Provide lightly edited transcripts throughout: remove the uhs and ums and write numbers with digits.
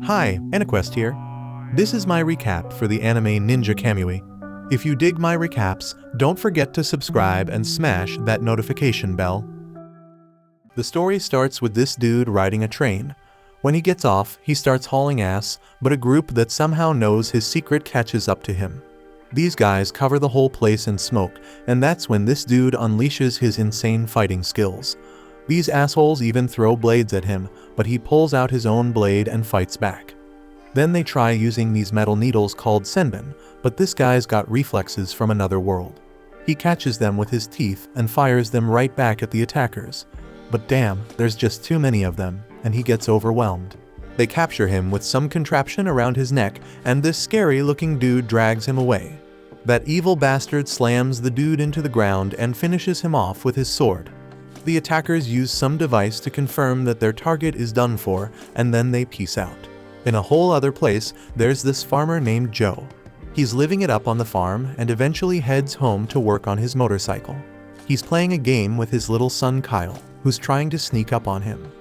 Hi, aniquest here. This is my recap for the anime Ninja Kamui. If you dig my recaps, don't forget to subscribe and smash that notification bell. The story starts with this dude riding a train. When he gets off, he starts hauling ass, but a group that somehow knows his secret catches up to him. These guys cover the whole place in smoke, and that's when this dude unleashes his insane fighting skills. These assholes even throw blades at him, but he pulls out his own blade and fights back. Then they try using these metal needles called senbon, but this guy's got reflexes from another world. He catches them with his teeth and fires them right back at the attackers. But damn, there's just too many of them, and he gets overwhelmed. They capture him with some contraption around his neck, and this scary-looking dude drags him away. That evil bastard slams the dude into the ground and finishes him off with his sword. The attackers use some device to confirm that their target is done for, and then they peace out. In a whole other place, there's this farmer named Joe. He's living it up on the farm and eventually heads home to work on his motorcycle. He's playing a game with his little son Kyle, who's trying to sneak up on him.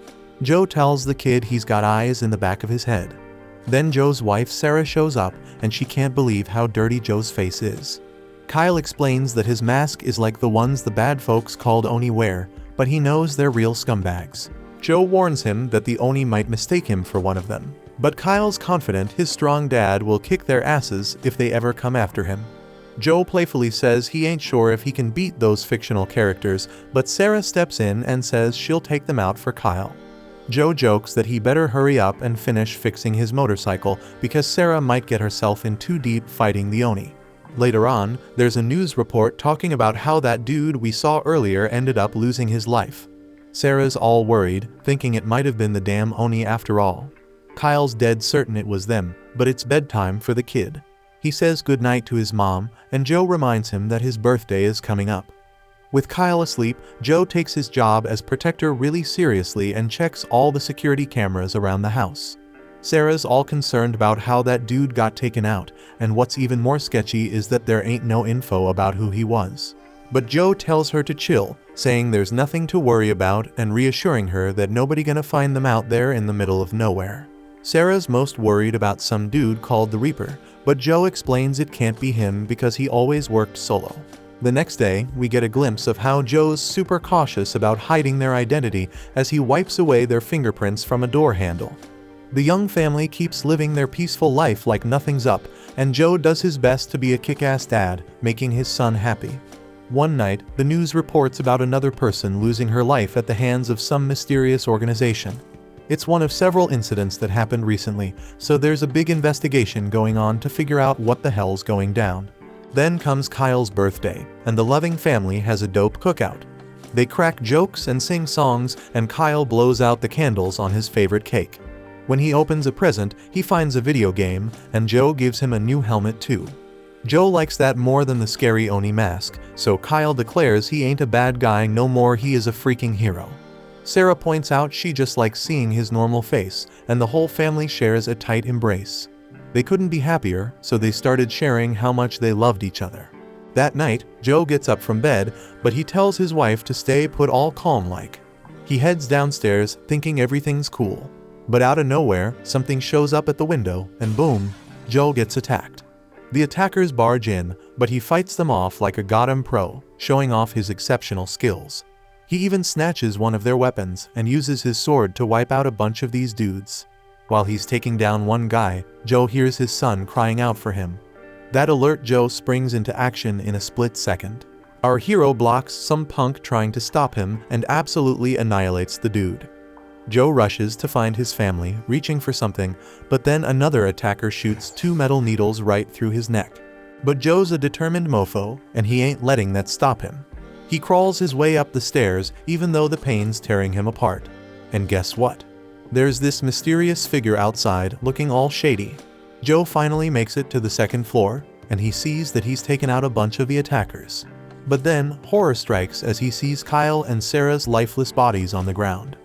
Joe tells the kid he's got eyes in the back of his head. Then Joe's wife Sarah shows up, and she can't believe how dirty Joe's face is. Kyle explains that his mask is like the ones the bad folks called Oni wear, but he knows they're real scumbags. Joe warns him that the Oni might mistake him for one of them, but Kyle's confident his strong dad will kick their asses if they ever come after him. Joe playfully says he ain't sure if he can beat those fictional characters, but Sarah steps in and says she'll take them out for Kyle. Joe jokes that he better hurry up and finish fixing his motorcycle because Sarah might get herself in too deep fighting the Oni. Later on, there's a news report talking about how that dude we saw earlier ended up losing his life. Sarah's all worried, thinking it might have been the damn Oni after all. Kyle's dead certain it was them, but it's bedtime for the kid. He says goodnight to his mom, and Joe reminds him that his birthday is coming up. With Kyle asleep, Joe takes his job as protector really seriously and checks all the security cameras around the house. Sarah's all concerned about how that dude got taken out, and what's even more sketchy is that there ain't no info about who he was. But Joe tells her to chill, saying there's nothing to worry about and reassuring her that nobody gonna find them out there in the middle of nowhere. Sarah's most worried about some dude called the Reaper, but Joe explains it can't be him because he always worked solo. The next day, we get a glimpse of how Joe's super cautious about hiding their identity as he wipes away their fingerprints from a door handle. The young family keeps living their peaceful life like nothing's up, and Joe does his best to be a kick-ass dad, making his son happy. One night, the news reports about another person losing her life at the hands of some mysterious organization. It's one of several incidents that happened recently, so there's a big investigation going on to figure out what the hell's going down. Then comes Kyle's birthday, and the loving family has a dope cookout. They crack jokes and sing songs, and Kyle blows out the candles on his favorite cake. When he opens a present, he finds a video game, and Joe gives him a new helmet too. Joe likes that more than the scary Oni mask, so Kyle declares he ain't a bad guy no more, he is a freaking hero. Sarah points out she just likes seeing his normal face, and the whole family shares a tight embrace. They couldn't be happier, so they started sharing how much they loved each other. That night, Joe gets up from bed, but he tells his wife to stay put all calm like. He heads downstairs, thinking everything's cool. But out of nowhere, something shows up at the window, and boom, Joe gets attacked. The attackers barge in, but he fights them off like a goddamn pro, showing off his exceptional skills. He even snatches one of their weapons and uses his sword to wipe out a bunch of these dudes. While he's taking down one guy, Joe hears his son crying out for him. That alert Joe springs into action in a split second. Our hero blocks some punk trying to stop him and absolutely annihilates the dude. Joe rushes to find his family, reaching for something, but then another attacker shoots 2 metal needles right through his neck. But Joe's a determined mofo, and he ain't letting that stop him. He crawls his way up the stairs, even though the pain's tearing him apart. And guess what? There's this mysterious figure outside, looking all shady. Joe finally makes it to the second floor, and he sees that he's taken out a bunch of the attackers. But then, horror strikes as he sees Kyle and Sarah's lifeless bodies on the ground.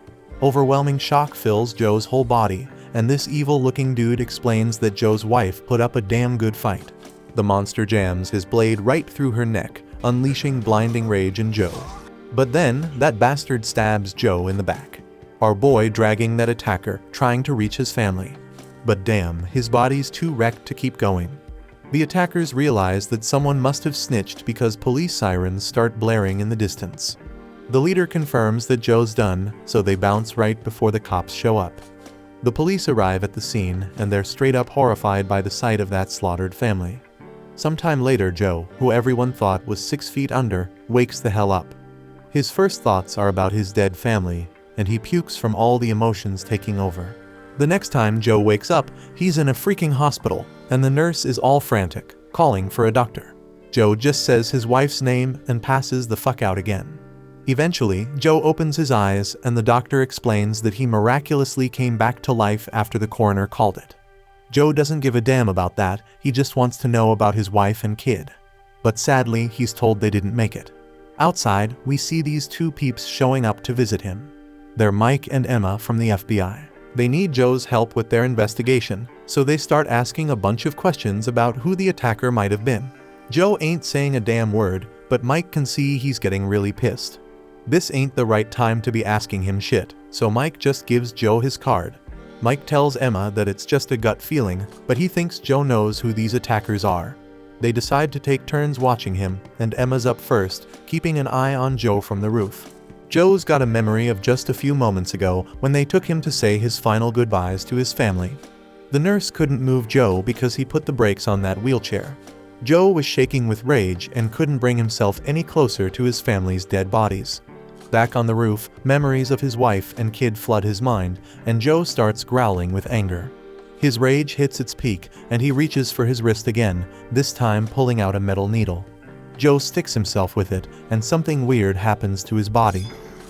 Overwhelming shock fills Joe's whole body, and this evil-looking dude explains that Joe's wife put up a damn good fight. The monster jams his blade right through her neck, unleashing blinding rage in Joe. But then, that bastard stabs Joe in the back. Our boy dragging that attacker, trying to reach his family. But damn, his body's too wrecked to keep going. The attackers realize that someone must have snitched because police sirens start blaring in the distance. The leader confirms that Joe's done, so they bounce right before the cops show up. The police arrive at the scene, and they're straight up horrified by the sight of that slaughtered family. Sometime later, Joe, who everyone thought was 6 feet under, wakes the hell up. His first thoughts are about his dead family, and he pukes from all the emotions taking over. The next time Joe wakes up, he's in a freaking hospital, and the nurse is all frantic, calling for a doctor. Joe just says his wife's name and passes the fuck out again. Eventually, Joe opens his eyes, and the doctor explains that he miraculously came back to life after the coroner called it. Joe doesn't give a damn about that, he just wants to know about his wife and kid. But sadly, he's told they didn't make it. Outside, we see these two peeps showing up to visit him. They're Mike and Emma from the FBI. They need Joe's help with their investigation, so they start asking a bunch of questions about who the attacker might have been. Joe ain't saying a damn word, but Mike can see he's getting really pissed. This ain't the right time to be asking him shit, so Mike just gives Joe his card. Mike tells Emma that it's just a gut feeling, but he thinks Joe knows who these attackers are. They decide to take turns watching him, and Emma's up first, keeping an eye on Joe from the roof. Joe's got a memory of just a few moments ago when they took him to say his final goodbyes to his family. The nurse couldn't move Joe because he put the brakes on that wheelchair. Joe was shaking with rage and couldn't bring himself any closer to his family's dead bodies. Back on the roof, memories of his wife and kid flood his mind, and Joe starts growling with anger. His rage hits its peak, and he reaches for his wrist again, this time pulling out a metal needle. Joe sticks himself with it, and something weird happens to his body.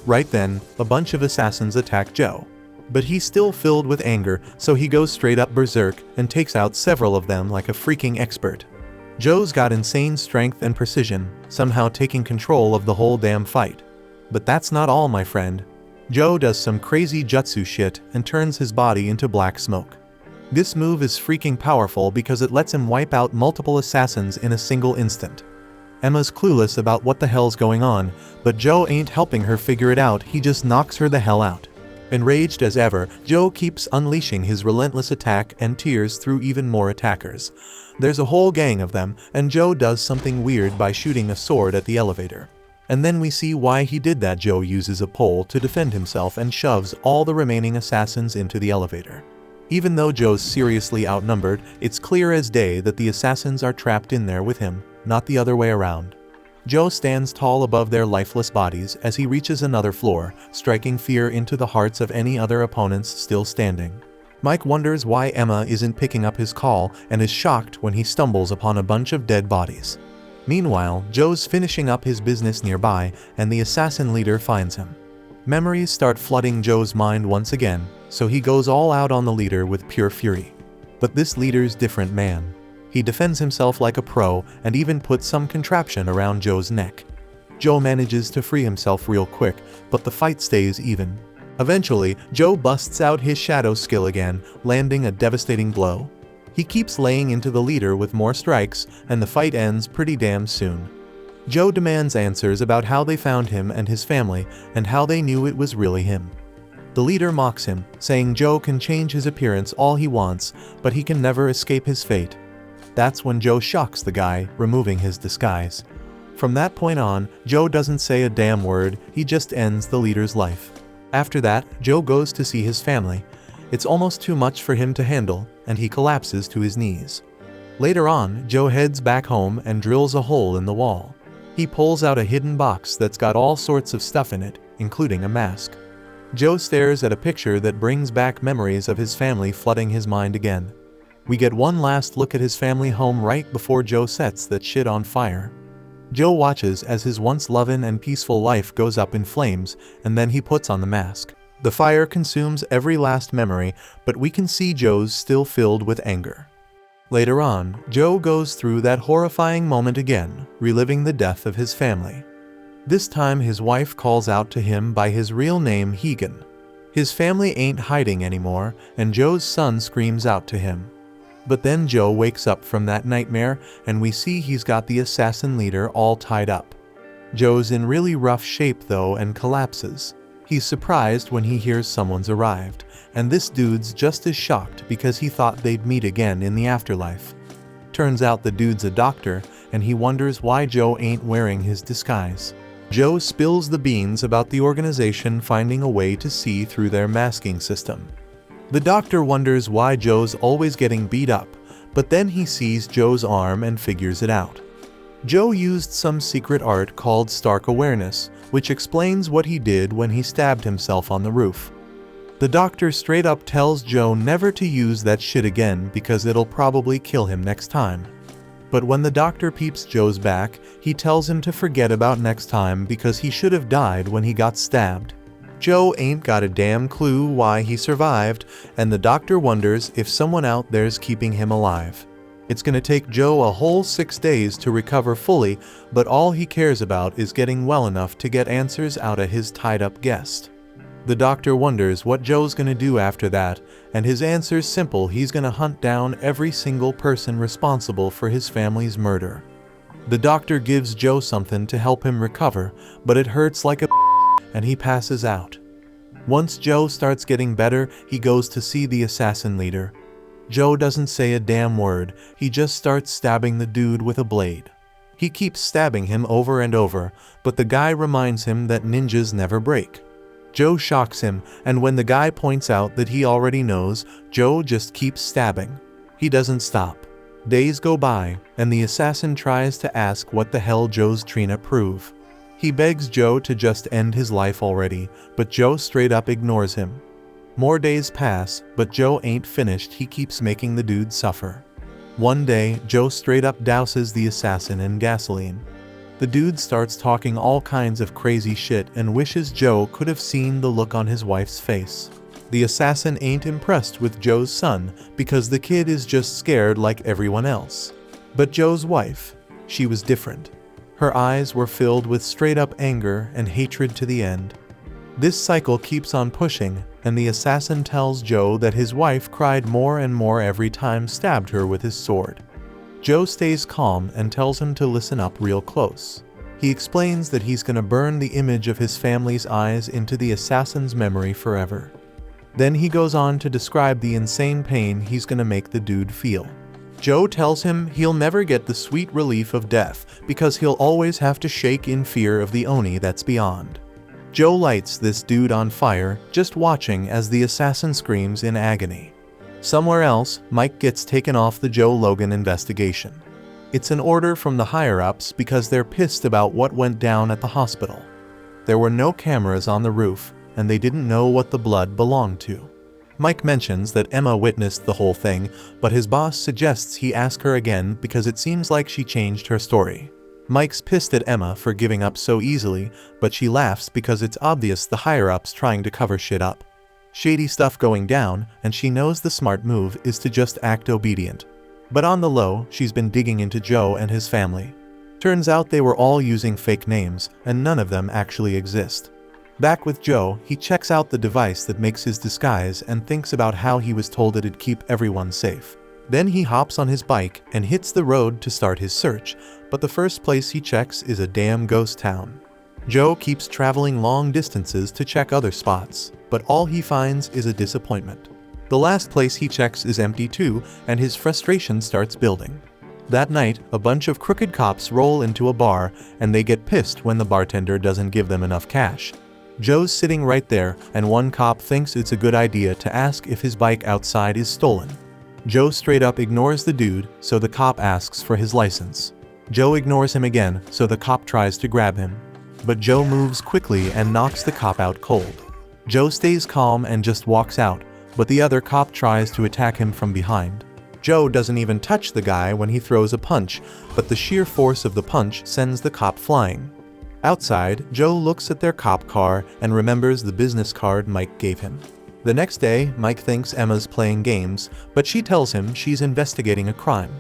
Right then, a bunch of assassins attack Joe. But he's still filled with anger, so he goes straight up berserk and takes out several of them like a freaking expert. Joe's got insane strength and precision, somehow taking control of the whole damn fight. But that's not all, my friend. Joe does some crazy jutsu shit and turns his body into black smoke. This move is freaking powerful because it lets him wipe out multiple assassins in a single instant. Emma's clueless about what the hell's going on, but Joe ain't helping her figure it out, he just knocks her the hell out. Enraged as ever, Joe keeps unleashing his relentless attack and tears through even more attackers. There's a whole gang of them, and Joe does something weird by shooting a sword at the elevator. And then we see why he did that. Joe uses a pole to defend himself and shoves all the remaining assassins into the elevator. Even though Joe's seriously outnumbered, it's clear as day that the assassins are trapped in there with him, not the other way around. Joe stands tall above their lifeless bodies as he reaches another floor, striking fear into the hearts of any other opponents still standing. Mike wonders why Emma isn't picking up his call and is shocked when he stumbles upon a bunch of dead bodies. Meanwhile, Joe's finishing up his business nearby, and the assassin leader finds him. Memories start flooding Joe's mind once again, so he goes all out on the leader with pure fury. But this leader's different man. He defends himself like a pro and even puts some contraption around Joe's neck. Joe manages to free himself real quick, but the fight stays even. Eventually, Joe busts out his shadow skill again, landing a devastating blow. He keeps laying into the leader with more strikes, and the fight ends pretty damn soon. Joe demands answers about how they found him and his family, and how they knew it was really him. The leader mocks him, saying Joe can change his appearance all he wants, but he can never escape his fate. That's when Joe shocks the guy, removing his disguise. From that point on, Joe doesn't say a damn word, he just ends the leader's life. After that, Joe goes to see his family. It's almost too much for him to handle, and he collapses to his knees. Later on, Joe heads back home and drills a hole in the wall. He pulls out a hidden box that's got all sorts of stuff in it, including a mask. Joe stares at a picture that brings back memories of his family, flooding his mind again. We get one last look at his family home right before Joe sets that shit on fire. Joe watches as his once loving and peaceful life goes up in flames, and then he puts on the mask. The fire consumes every last memory, but we can see Joe's still filled with anger. Later on, Joe goes through that horrifying moment again, reliving the death of his family. This time his wife calls out to him by his real name, Hegan. His family ain't hiding anymore, and Joe's son screams out to him. But then Joe wakes up from that nightmare, and we see he's got the assassin leader all tied up. Joe's in really rough shape though and collapses. He's surprised when he hears someone's arrived, and this dude's just as shocked because he thought they'd meet again in the afterlife. Turns out the dude's a doctor, and he wonders why Joe ain't wearing his disguise. Joe spills the beans about the organization finding a way to see through their masking system. The doctor wonders why Joe's always getting beat up, but then he sees Joe's arm and figures it out. Joe used some secret art called Stark Awareness, which explains what he did when he stabbed himself on the roof. The doctor straight up tells Joe never to use that shit again because it'll probably kill him next time. But when the doctor peeps Joe's back, he tells him to forget about next time because he should have died when he got stabbed. Joe ain't got a damn clue why he survived, and the doctor wonders if someone out there's keeping him alive. It's gonna take Joe a whole 6 days to recover fully, but all he cares about is getting well enough to get answers out of his tied-up guest. The doctor wonders what Joe's gonna do after that, and his answer's simple: he's gonna hunt down every single person responsible for his family's murder. The doctor gives Joe something to help him recover, but it hurts like a and he passes out. Once Joe starts getting better, he goes to see the assassin leader. Joe doesn't say a damn word, he just starts stabbing the dude with a blade. He keeps stabbing him over and over, but the guy reminds him that ninjas never break. Joe shocks him, and when the guy points out that he already knows, Joe just keeps stabbing. He doesn't stop. Days go by, and the assassin tries to ask what the hell Joe's trying to prove. He begs Joe to just end his life already, but Joe straight up ignores him. More days pass, but Joe ain't finished. He keeps making the dude suffer. One day, Joe straight up douses the assassin in gasoline. The dude starts talking all kinds of crazy shit and wishes Joe could have seen the look on his wife's face. The assassin ain't impressed with Joe's son because the kid is just scared like everyone else. But Joe's wife, she was different. Her eyes were filled with straight up anger and hatred to the end. This cycle keeps on pushing, and the assassin tells Joe that his wife cried more and more every time stabbed her with his sword. Joe stays calm and tells him to listen up real close. He explains that he's gonna burn the image of his family's eyes into the assassin's memory forever. Then he goes on to describe the insane pain he's gonna make the dude feel. Joe tells him he'll never get the sweet relief of death because he'll always have to shake in fear of the Oni that's beyond. Joe lights this dude on fire, just watching as the assassin screams in agony. Somewhere else, Mike gets taken off the Joe Logan investigation. It's an order from the higher-ups because they're pissed about what went down at the hospital. There were no cameras on the roof, and they didn't know what the blood belonged to. Mike mentions that Emma witnessed the whole thing, but his boss suggests he ask her again because it seems like she changed her story. Mike's pissed at Emma for giving up so easily, but she laughs because it's obvious the higher-ups trying to cover shit up. Shady stuff going down, and she knows the smart move is to just act obedient. But on the low, she's been digging into Joe and his family. Turns out they were all using fake names, and none of them actually exist. Back with Joe, he checks out the device that makes his disguise and thinks about how he was told it'd keep everyone safe. Then he hops on his bike and hits the road to start his search, but the first place he checks is a damn ghost town. Joe keeps traveling long distances to check other spots, but all he finds is a disappointment. The last place he checks is empty too, and his frustration starts building. That night, a bunch of crooked cops roll into a bar, and they get pissed when the bartender doesn't give them enough cash. Joe's sitting right there, and one cop thinks it's a good idea to ask if his bike outside is stolen. Joe straight up ignores the dude, so the cop asks for his license. Joe ignores him again, so the cop tries to grab him. But Joe moves quickly and knocks the cop out cold. Joe stays calm and just walks out, but the other cop tries to attack him from behind. Joe doesn't even touch the guy when he throws a punch, but the sheer force of the punch sends the cop flying. Outside, Joe looks at their cop car and remembers the business card Mike gave him. The next day, Mike thinks Emma's playing games, but she tells him she's investigating a crime.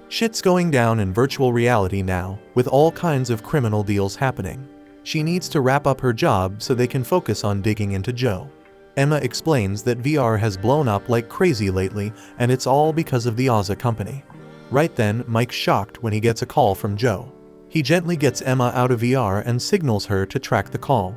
Shit's going down in virtual reality now, with all kinds of criminal deals happening. She needs to wrap up her job so they can focus on digging into Joe. Emma explains that VR has blown up like crazy lately, and it's all because of the Oza company. Right then, Mike's shocked when he gets a call from Joe. He gently gets Emma out of VR and signals her to track the call.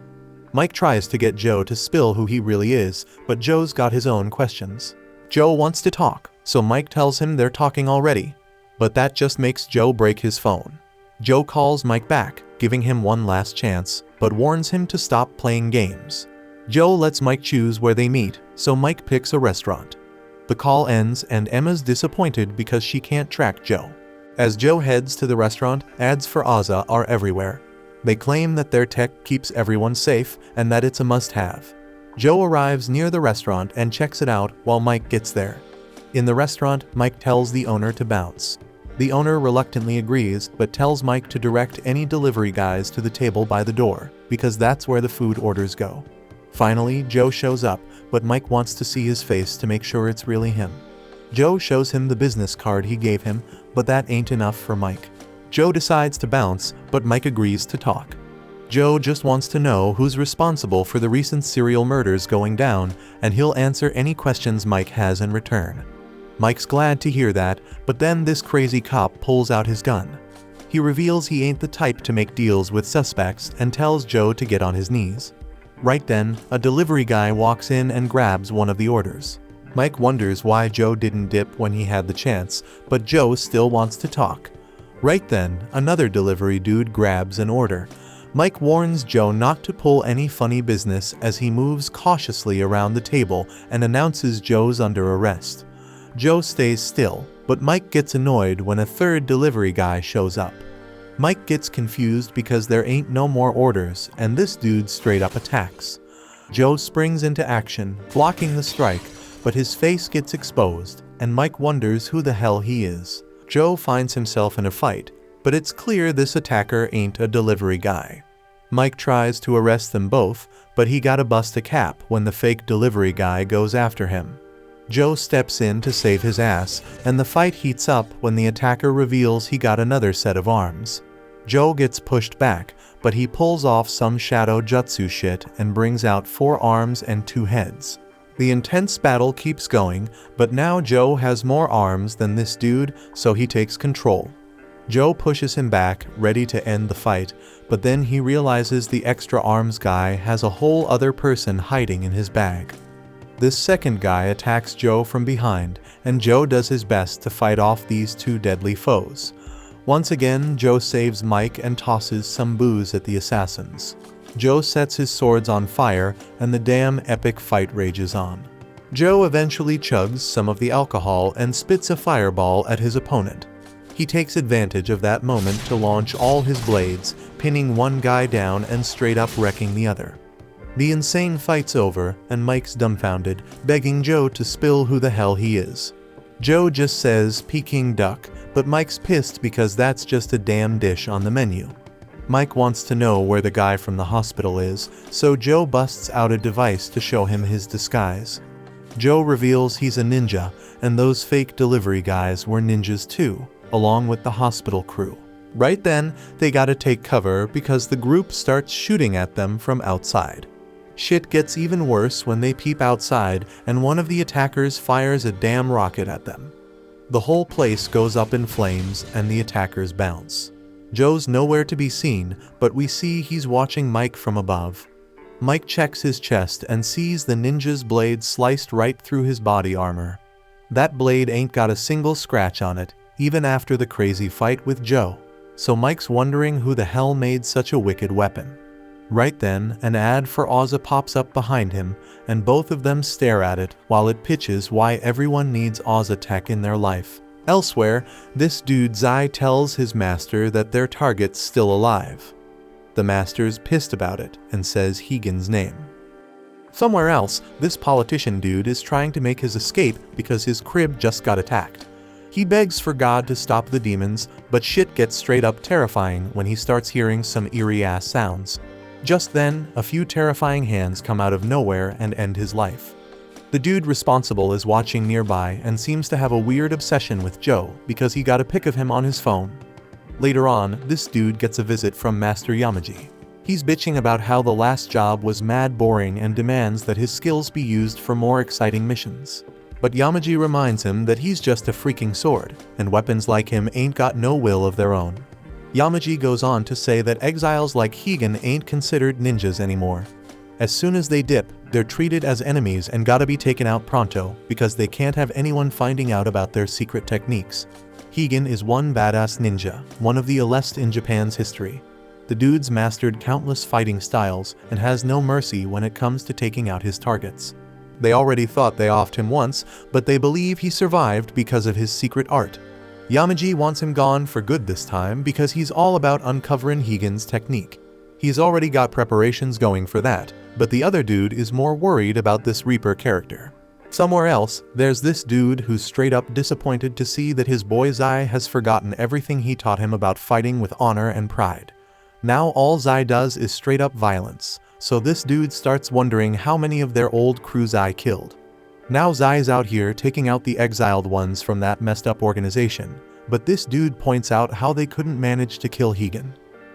Mike tries to get Joe to spill who he really is, but Joe's got his own questions. Joe wants to talk, so Mike tells him they're talking already. But that just makes Joe break his phone. Joe calls Mike back, giving him one last chance, but warns him to stop playing games. Joe lets Mike choose where they meet, so Mike picks a restaurant. The call ends and Emma's disappointed because she can't track Joe. As Joe heads to the restaurant, ads for Ozza are everywhere. They claim that their tech keeps everyone safe and that it's a must-have. Joe arrives near the restaurant and checks it out while Mike gets there. In the restaurant, Mike tells the owner to bounce. The owner reluctantly agrees, but tells Mike to direct any delivery guys to the table by the door, because that's where the food orders go. Finally, Joe shows up, but Mike wants to see his face to make sure it's really him. Joe shows him the business card he gave him, but that ain't enough for Mike. Joe decides to bounce, but Mike agrees to talk. Joe just wants to know who's responsible for the recent serial murders going down, and he'll answer any questions Mike has in return. Mike's glad to hear that, but then this crazy cop pulls out his gun. He reveals he ain't the type to make deals with suspects and tells Joe to get on his knees. Right then, a delivery guy walks in and grabs one of the orders. Mike wonders why Joe didn't dip when he had the chance, but Joe still wants to talk. Right then, another delivery dude grabs an order. Mike warns Joe not to pull any funny business as he moves cautiously around the table and announces Joe's under arrest. Joe stays still, but Mike gets annoyed when a third delivery guy shows up. Mike gets confused because there ain't no more orders and this dude straight up attacks. Joe springs into action, blocking the strike, but his face gets exposed and Mike wonders who the hell he is. Joe finds himself in a fight, but it's clear this attacker ain't a delivery guy. Mike tries to arrest them both, but he gotta bust a cap when the fake delivery guy goes after him. Joe steps in to save his ass, and the fight heats up when the attacker reveals he got another set of arms. Joe gets pushed back, but he pulls off some shadow jutsu shit and brings out 4 arms and 2 heads. The intense battle keeps going, but now Joe has more arms than this dude, so he takes control. Joe pushes him back, ready to end the fight, but then he realizes the extra arms guy has a whole other person hiding in his bag. This second guy attacks Joe from behind, and Joe does his best to fight off these 2 deadly foes. Once again, Joe saves Mike and tosses some booze at the assassins. Joe sets his swords on fire, and the damn epic fight rages on. Joe eventually chugs some of the alcohol and spits a fireball at his opponent. He takes advantage of that moment to launch all his blades, pinning one guy down and straight up wrecking the other. The insane fight's over, and Mike's dumbfounded, begging Joe to spill who the hell he is. Joe just says Peking duck, but Mike's pissed because that's just a damn dish on the menu. Mike wants to know where the guy from the hospital is, so Joe busts out a device to show him his disguise. Joe reveals he's a ninja, and those fake delivery guys were ninjas too, along with the hospital crew. Right then, they gotta take cover because the group starts shooting at them from outside. Shit gets even worse when they peep outside and one of the attackers fires a damn rocket at them. The whole place goes up in flames and the attackers bounce. Joe's nowhere to be seen, but we see he's watching Mike from above. Mike checks his chest and sees the ninja's blade sliced right through his body armor. That blade ain't got a single scratch on it, even after the crazy fight with Joe. So Mike's wondering who the hell made such a wicked weapon. Right then, an ad for Ozza pops up behind him, and both of them stare at it while it pitches why everyone needs Ozza tech in their life. Elsewhere, this dude Zai tells his master that their target's still alive. The master's pissed about it and says Higan's name. Somewhere else, this politician dude is trying to make his escape because his crib just got attacked. He begs for God to stop the demons, but shit gets straight up terrifying when he starts hearing some eerie-ass sounds. Just then, a few terrifying hands come out of nowhere and end his life. The dude responsible is watching nearby and seems to have a weird obsession with Joe because he got a pic of him on his phone. Later on, this dude gets a visit from Master Yamaji. He's bitching about how the last job was mad boring and demands that his skills be used for more exciting missions. But Yamaji reminds him that he's just a freaking sword, and weapons like him ain't got no will of their own. Yamaji goes on to say that exiles like Higan ain't considered ninjas anymore. As soon as they dip, they're treated as enemies and gotta be taken out pronto because they can't have anyone finding out about their secret techniques. Higan is one badass ninja, one of the elite in Japan's history. The dude's mastered countless fighting styles and has no mercy when it comes to taking out his targets. They already thought they offed him once, but they believe he survived because of his secret art. Yamaji wants him gone for good this time because he's all about uncovering Higan's technique. He's already got preparations going for that, but the other dude is more worried about this Reaper character. Somewhere else, there's this dude who's straight up disappointed to see that his boy Zai has forgotten everything he taught him about fighting with honor and pride. Now all Zai does is straight up violence, so this dude starts wondering how many of their old crew Zai killed. Now Zai's out here taking out the exiled ones from that messed up organization, but this dude points out how they couldn't manage to kill Higan.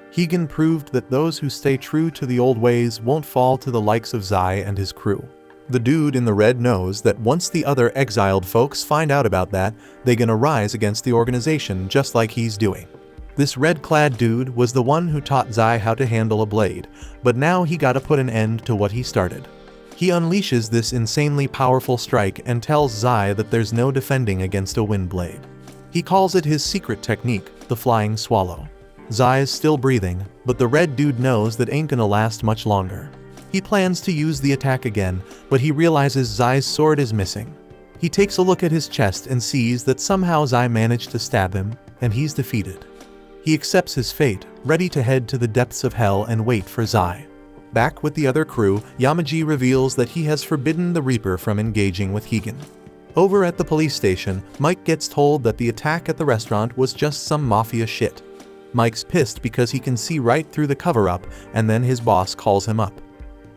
Higan proved that those who stay true to the old ways won't fall to the likes of Zai and his crew. The dude in the red knows that once the other exiled folks find out about that, they gonna rise against the organization just like he's doing. This red-clad dude was the one who taught Zai how to handle a blade, but now he gotta put an end to what he started. He unleashes this insanely powerful strike and tells Zai that there's no defending against a wind blade. He calls it his secret technique, the flying swallow. Zai is still breathing, but the red dude knows that ain't gonna last much longer. He plans to use the attack again, but he realizes Zai's sword is missing. He takes a look at his chest and sees that somehow Zai managed to stab him, and he's defeated. He accepts his fate, ready to head to the depths of hell and wait for Zai. Back with the other crew, Yamaji reveals that he has forbidden the Reaper from engaging with Higan. Over at the police station, Mike gets told that the attack at the restaurant was just some mafia shit. Mike's pissed because he can see right through the cover-up, and then his boss calls him up.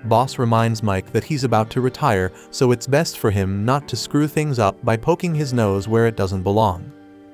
Boss reminds Mike that he's about to retire, so it's best for him not to screw things up by poking his nose where it doesn't belong.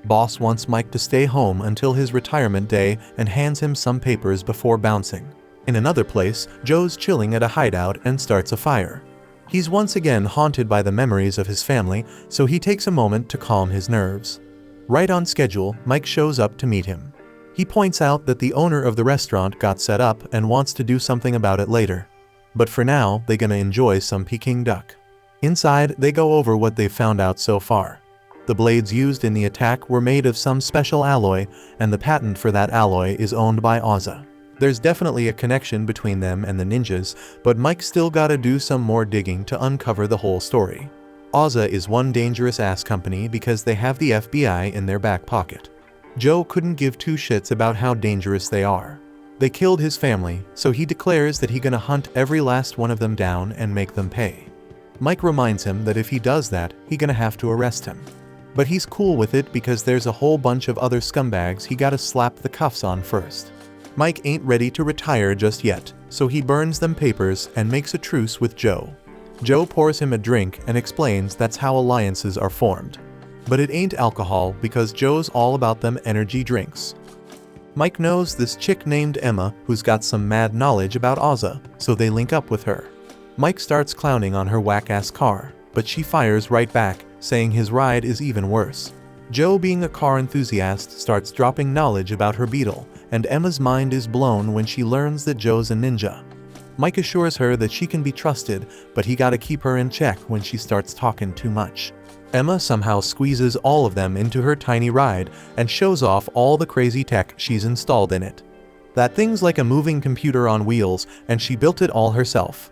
Boss wants Mike to stay home until his retirement day and hands him some papers before bouncing. In another place, Joe's chilling at a hideout and starts a fire. He's once again haunted by the memories of his family, so he takes a moment to calm his nerves. Right on schedule, Mike shows up to meet him. He points out that the owner of the restaurant got set up and wants to do something about it later. But for now, they're gonna enjoy some Peking duck. Inside, they go over what they've found out so far. The blades used in the attack were made of some special alloy, and the patent for that alloy is owned by Oza. There's definitely a connection between them and the ninjas, but Mike still gotta do some more digging to uncover the whole story. Oza is one dangerous ass company because they have the FBI in their back pocket. Joe couldn't give two shits about how dangerous they are. They killed his family, so he declares that he's gonna hunt every last one of them down and make them pay. Mike reminds him that if he does that, he's gonna have to arrest him. But he's cool with it because there's a whole bunch of other scumbags he gotta slap the cuffs on first. Mike ain't ready to retire just yet, so he burns them papers and makes a truce with Joe. Joe pours him a drink and explains that's how alliances are formed. But it ain't alcohol because Joe's all about them energy drinks. Mike knows this chick named Emma who's got some mad knowledge about Oza, so they link up with her. Mike starts clowning on her whack-ass car, but she fires right back, saying his ride is even worse. Joe, being a car enthusiast, starts dropping knowledge about her beetle, and Emma's mind is blown when she learns that Joe's a ninja. Mike assures her that she can be trusted, but he gotta keep her in check when she starts talking too much. Emma somehow squeezes all of them into her tiny ride and shows off all the crazy tech she's installed in it. That thing's like a moving computer on wheels, and she built it all herself.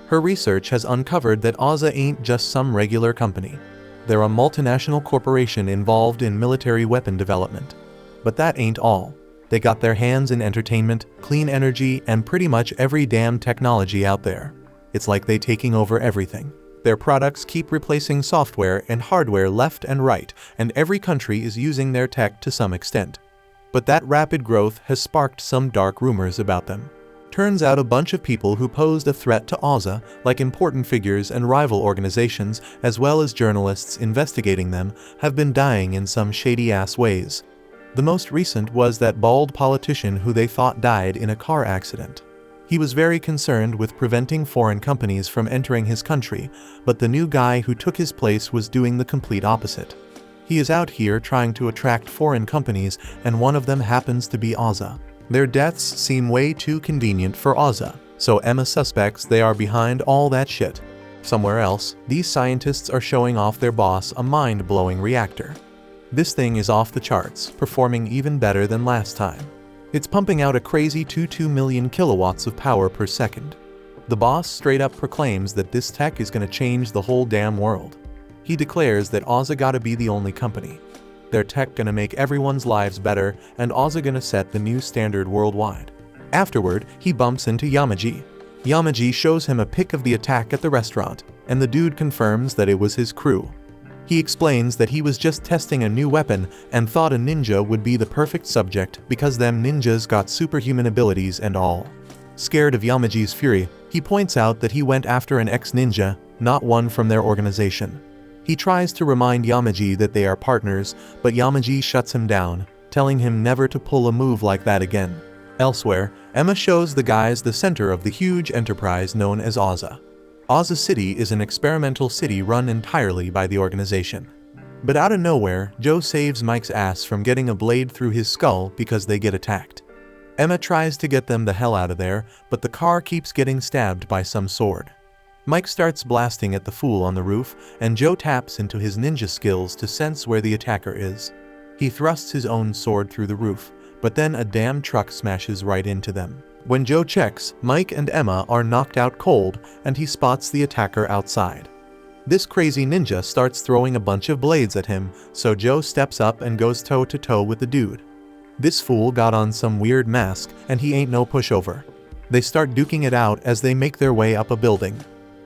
Her research has uncovered that Oza ain't just some regular company. They're a multinational corporation involved in military weapon development. But that ain't all. They got their hands in entertainment, clean energy, and pretty much every damn technology out there. It's like they taking over everything. Their products keep replacing software and hardware left and right, and every country is using their tech to some extent. But that rapid growth has sparked some dark rumors about them. Turns out a bunch of people who posed a threat to Oza, like important figures and rival organizations, as well as journalists investigating them, have been dying in some shady-ass ways. The most recent was that bald politician who they thought died in a car accident. He was very concerned with preventing foreign companies from entering his country, but the new guy who took his place was doing the complete opposite. He is out here trying to attract foreign companies, and one of them happens to be Oza. Their deaths seem way too convenient for Oza, so Emma suspects they are behind all that shit. Somewhere else, these scientists are showing off their boss a mind-blowing reactor. This thing is off the charts, performing even better than last time. It's pumping out a crazy 22 million kilowatts of power per second. The boss straight up proclaims that this tech is gonna change the whole damn world. He declares that Oza gotta be the only company. Their tech gonna make everyone's lives better, and Oza gonna set the new standard worldwide. Afterward, he bumps into Yamaji. Yamaji shows him a pic of the attack at the restaurant, and the dude confirms that it was his crew. He explains that he was just testing a new weapon and thought a ninja would be the perfect subject because them ninjas got superhuman abilities and all. Scared of Yamaji's fury, he points out that he went after an ex-ninja, not one from their organization. He tries to remind Yamaji that they are partners, but Yamaji shuts him down, telling him never to pull a move like that again. Elsewhere, Emma shows the guys the center of the huge enterprise known as Oza. Oza City is an experimental city run entirely by the organization. But out of nowhere, Joe saves Mike's ass from getting a blade through his skull because they get attacked. Emma tries to get them the hell out of there, but the car keeps getting stabbed by some sword. Mike starts blasting at the fool on the roof, and Joe taps into his ninja skills to sense where the attacker is. He thrusts his own sword through the roof, but then a damn truck smashes right into them. When Joe checks, Mike and Emma are knocked out cold, and he spots the attacker outside. This crazy ninja starts throwing a bunch of blades at him, so Joe steps up and goes toe-to-toe with the dude. This fool got on some weird mask, and he ain't no pushover. They start duking it out as they make their way up a building.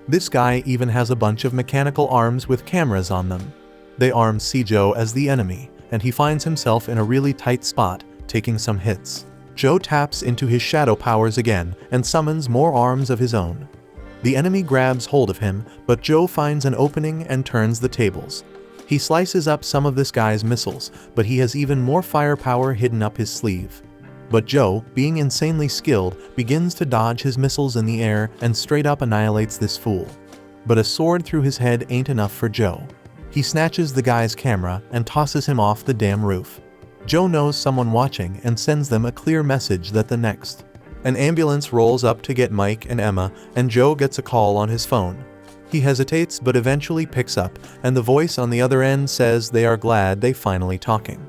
This guy even has a bunch of mechanical arms with cameras on them. They arm Joe as the enemy, and he finds himself in a really tight spot, taking some hits. Joe taps into his shadow powers again and summons more arms of his own. The enemy grabs hold of him, but Joe finds an opening and turns the tables. He slices up some of this guy's missiles, but he has even more firepower hidden up his sleeve. But Joe, being insanely skilled, begins to dodge his missiles in the air and straight up annihilates this fool. But a sword through his head ain't enough for Joe. He snatches the guy's camera and tosses him off the damn roof. Joe knows someone watching and sends them a clear message that the next. An ambulance rolls up to get Mike and Emma, and Joe gets a call on his phone. He hesitates but eventually picks up, and the voice on the other end says they are glad they finally talking.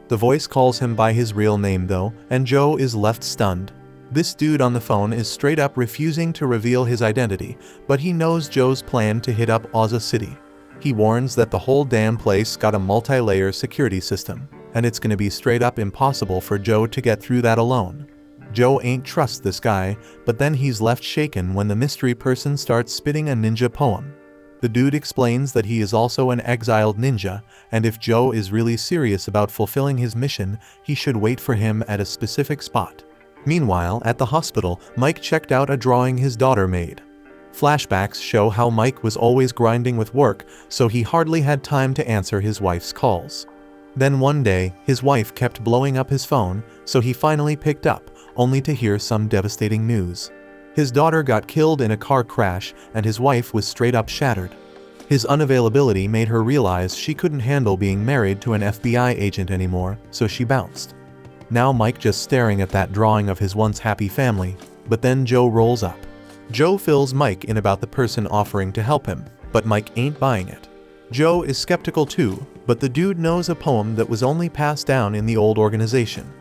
The voice calls him by his real name though, and Joe is left stunned. This dude on the phone is straight up refusing to reveal his identity, but he knows Joe's plan to hit up Oza City. He warns that the whole damn place got a multi-layer security system, and it's gonna be straight up impossible for Joe to get through that alone. Joe ain't trust this guy, but then he's left shaken when the mystery person starts spitting a ninja poem. The dude explains that he is also an exiled ninja, and if Joe is really serious about fulfilling his mission, he should wait for him at a specific spot. Meanwhile, at the hospital, Mike checked out a drawing his daughter made. Flashbacks show how Mike was always grinding with work, so he hardly had time to answer his wife's calls. Then one day, his wife kept blowing up his phone, so he finally picked up, only to hear some devastating news. His daughter got killed in a car crash, and his wife was straight up shattered. His unavailability made her realize she couldn't handle being married to an FBI agent anymore, so she bounced. Now Mike just staring at that drawing of his once happy family, but then Joe rolls up. Joe fills Mike in about the person offering to help him, but Mike ain't buying it. Joe is skeptical too, but the dude knows a poem that was only passed down in the old organization.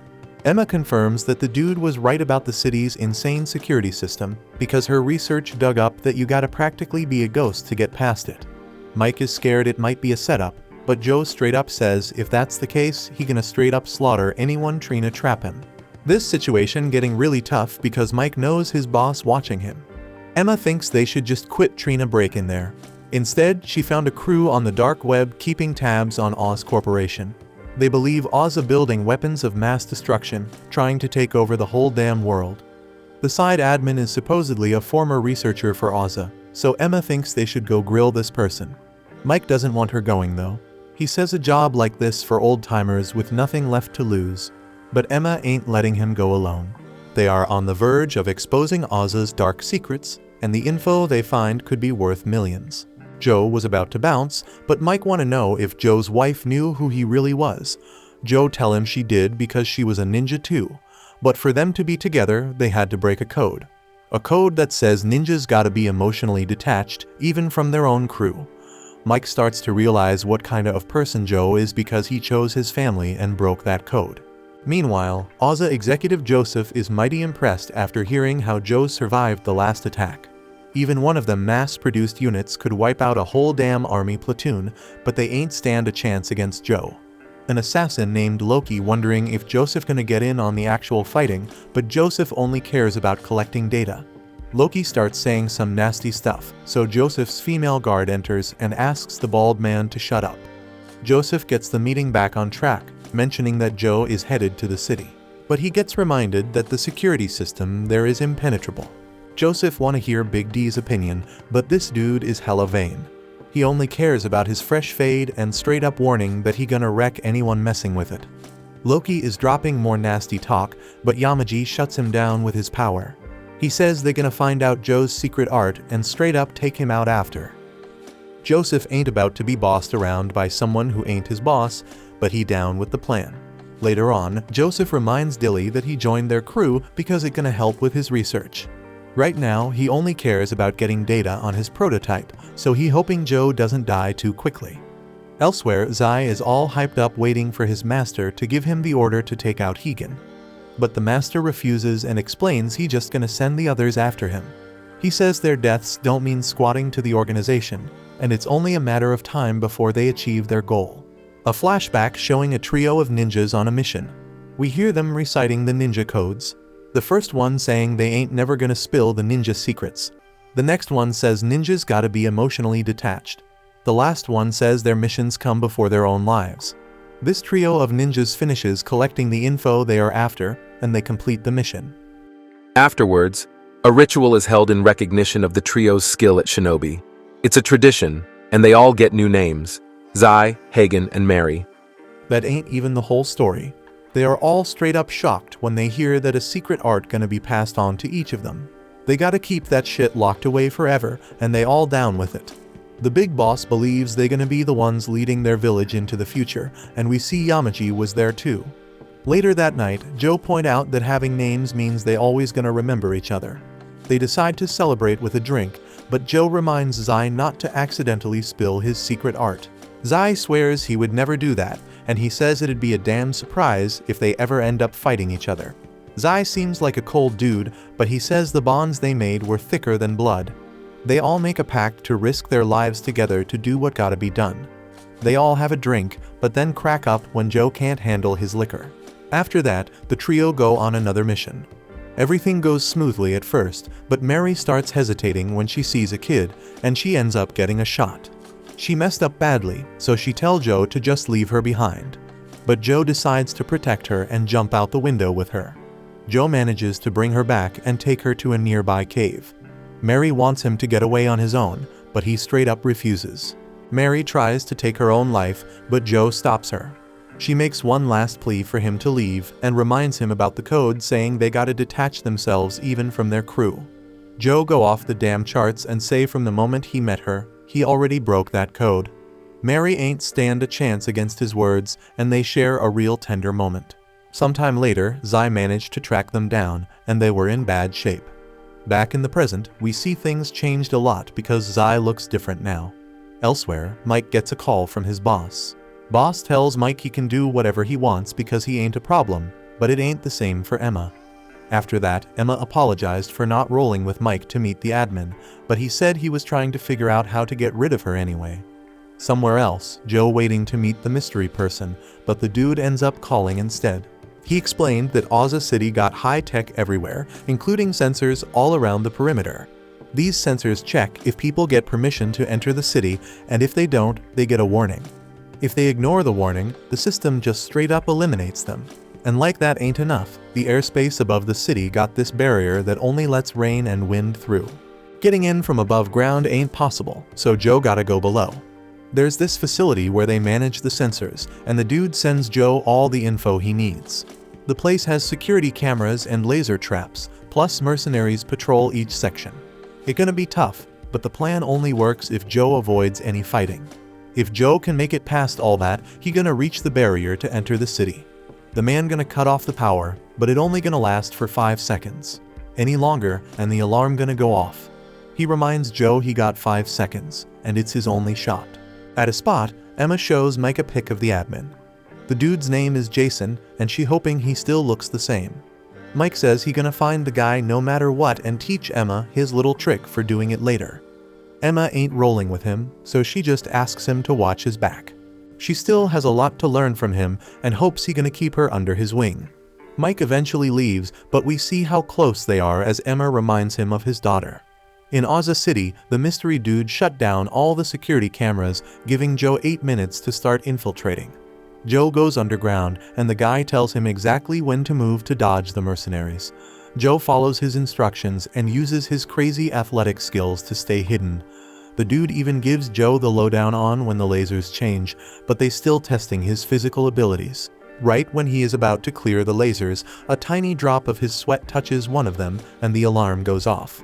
Emma confirms that the dude was right about the city's insane security system because her research dug up that you gotta practically be a ghost to get past it. Mike is scared it might be a setup, but Joe straight up says if that's the case, he gonna straight up slaughter anyone trying to trap him. This situation getting really tough because Mike knows his boss watching him. Emma thinks they should just quit trying to break in there. Instead, she found a crew on the dark web keeping tabs on Oz Corporation. They believe Oz are building weapons of mass destruction, trying to take over the whole damn world. The side admin is supposedly a former researcher for Oza, so Emma thinks they should go grill this person. Mike doesn't want her going though. He says a job like this for old-timers with nothing left to lose. But Emma ain't letting him go alone. They are on the verge of exposing Oza's dark secrets, and the info they find could be worth millions. Joe was about to bounce, but Mike want to know if Joe's wife knew who he really was. Joe tell him she did because she was a ninja too, but for them to be together, they had to break a code. A code that says ninjas gotta be emotionally detached, even from their own crew. Mike starts to realize what kind of person Joe is because he chose his family and broke that code. Meanwhile, OZA executive Joseph is mighty impressed after hearing how Joe survived the last attack. Even one of them mass-produced units could wipe out a whole damn army platoon, but they ain't stand a chance against Joe. An assassin named Loki wondering if Joseph gonna get in on the actual fighting, but Joseph only cares about collecting data. Loki starts saying some nasty stuff, so Joseph's female guard enters and asks the bald man to shut up. Joseph gets the meeting back on track, mentioning that Joe is headed to the city. But he gets reminded that the security system there is impenetrable. Joseph wanna hear Big D's opinion, but this dude is hella vain. He only cares about his fresh fade and straight up warning that he gonna wreck anyone messing with it. Loki is dropping more nasty talk, but Yamaji shuts him down with his power. He says they're gonna find out Joe's secret art and straight up take him out after. Joseph ain't about to be bossed around by someone who ain't his boss, but he down with the plan. Later on, Joseph reminds Dilly that he joined their crew because it gonna help with his research. Right now, he only cares about getting data on his prototype, so he hoping Joe doesn't die too quickly. Elsewhere, Zai is all hyped up waiting for his master to give him the order to take out Higan. But the master refuses and explains he just gonna send the others after him. He says their deaths don't mean squatting to the organization, and it's only a matter of time before they achieve their goal. A flashback showing a trio of ninjas on a mission. We hear them reciting the ninja codes. The first one saying they ain't never gonna spill the ninja secrets. The next one says ninjas gotta be emotionally detached. The last one says their missions come before their own lives. This trio of ninjas finishes collecting the info they are after, and they complete the mission. Afterwards, a ritual is held in recognition of the trio's skill at shinobi. It's a tradition, and they all get new names: Zai, Hagen, and Mary. That ain't even the whole story. They are all straight up shocked when they hear that a secret art gonna be passed on to each of them. They gotta keep that shit locked away forever, and they all down with it. The big boss believes they gonna be the ones leading their village into the future, and we see Yamaji was there too. Later that night, Joe point out that having names means they always gonna remember each other. They decide to celebrate with a drink, but Joe reminds Zai not to accidentally spill his secret art. Zai swears he would never do that, and he says it'd be a damn surprise if they ever end up fighting each other. Zai seems like a cold dude, but he says the bonds they made were thicker than blood. They all make a pact to risk their lives together to do what gotta be done. They all have a drink, but then crack up when Joe can't handle his liquor. After that, the trio go on another mission. Everything goes smoothly at first, but Mary starts hesitating when she sees a kid, and she ends up getting a shot. She messed up badly, so she tells Joe to just leave her behind. But Joe decides to protect her and jump out the window with her. Joe manages to bring her back and take her to a nearby cave. Mary wants him to get away on his own, but he straight up refuses. Mary tries to take her own life, but Joe stops her. She makes one last plea for him to leave and reminds him about the code saying they gotta detach themselves even from their crew. Joe go off the damn charts and say from the moment he met her, he already broke that code. Mary ain't stand a chance against his words, and they share a real tender moment. Sometime later, Zai managed to track them down, and they were in bad shape. Back in the present, we see things changed a lot because Zai looks different now. Elsewhere, Mike gets a call from his boss. Boss tells Mike he can do whatever he wants because he ain't a problem, but it ain't the same for Emma. After that, Emma apologized for not rolling with Mike to meet the admin, but he said he was trying to figure out how to get rid of her anyway. Somewhere else, Joe waiting to meet the mystery person, but the dude ends up calling instead. He explained that OZA City got high-tech everywhere, including sensors all around the perimeter. These sensors check if people get permission to enter the city, and if they don't, they get a warning. If they ignore the warning, the system just straight up eliminates them. And like that ain't enough, the airspace above the city got this barrier that only lets rain and wind through. Getting in from above ground ain't possible, so Joe gotta go below. There's this facility where they manage the sensors, and the dude sends Joe all the info he needs. The place has security cameras and laser traps, plus mercenaries patrol each section. It's gonna be tough, but the plan only works if Joe avoids any fighting. If Joe can make it past all that, he gonna reach the barrier to enter the city. The man gonna cut off the power, but it only gonna last for 5 seconds. Any longer and the alarm gonna go off. He reminds Joe he got 5 seconds, and it's his only shot. At a spot, Emma shows Mike a pic of the admin. The dude's name is Jason, and she hoping he still looks the same. Mike says he gonna find the guy no matter what and teach Emma his little trick for doing it later. Emma ain't rolling with him, so she just asks him to watch his back. She still has a lot to learn from him and hopes he gonna keep her under his wing. Mike eventually leaves, but we see how close they are as Emma reminds him of his daughter. In Oza City, the mystery dude shut down all the security cameras, giving Joe 8 minutes to start infiltrating. Joe goes underground, and the guy tells him exactly when to move to dodge the mercenaries. Joe follows his instructions and uses his crazy athletic skills to stay hidden. The dude even gives Joe the lowdown on when the lasers change, but they still testing his physical abilities. Right when he is about to clear the lasers, a tiny drop of his sweat touches one of them, and the alarm goes off.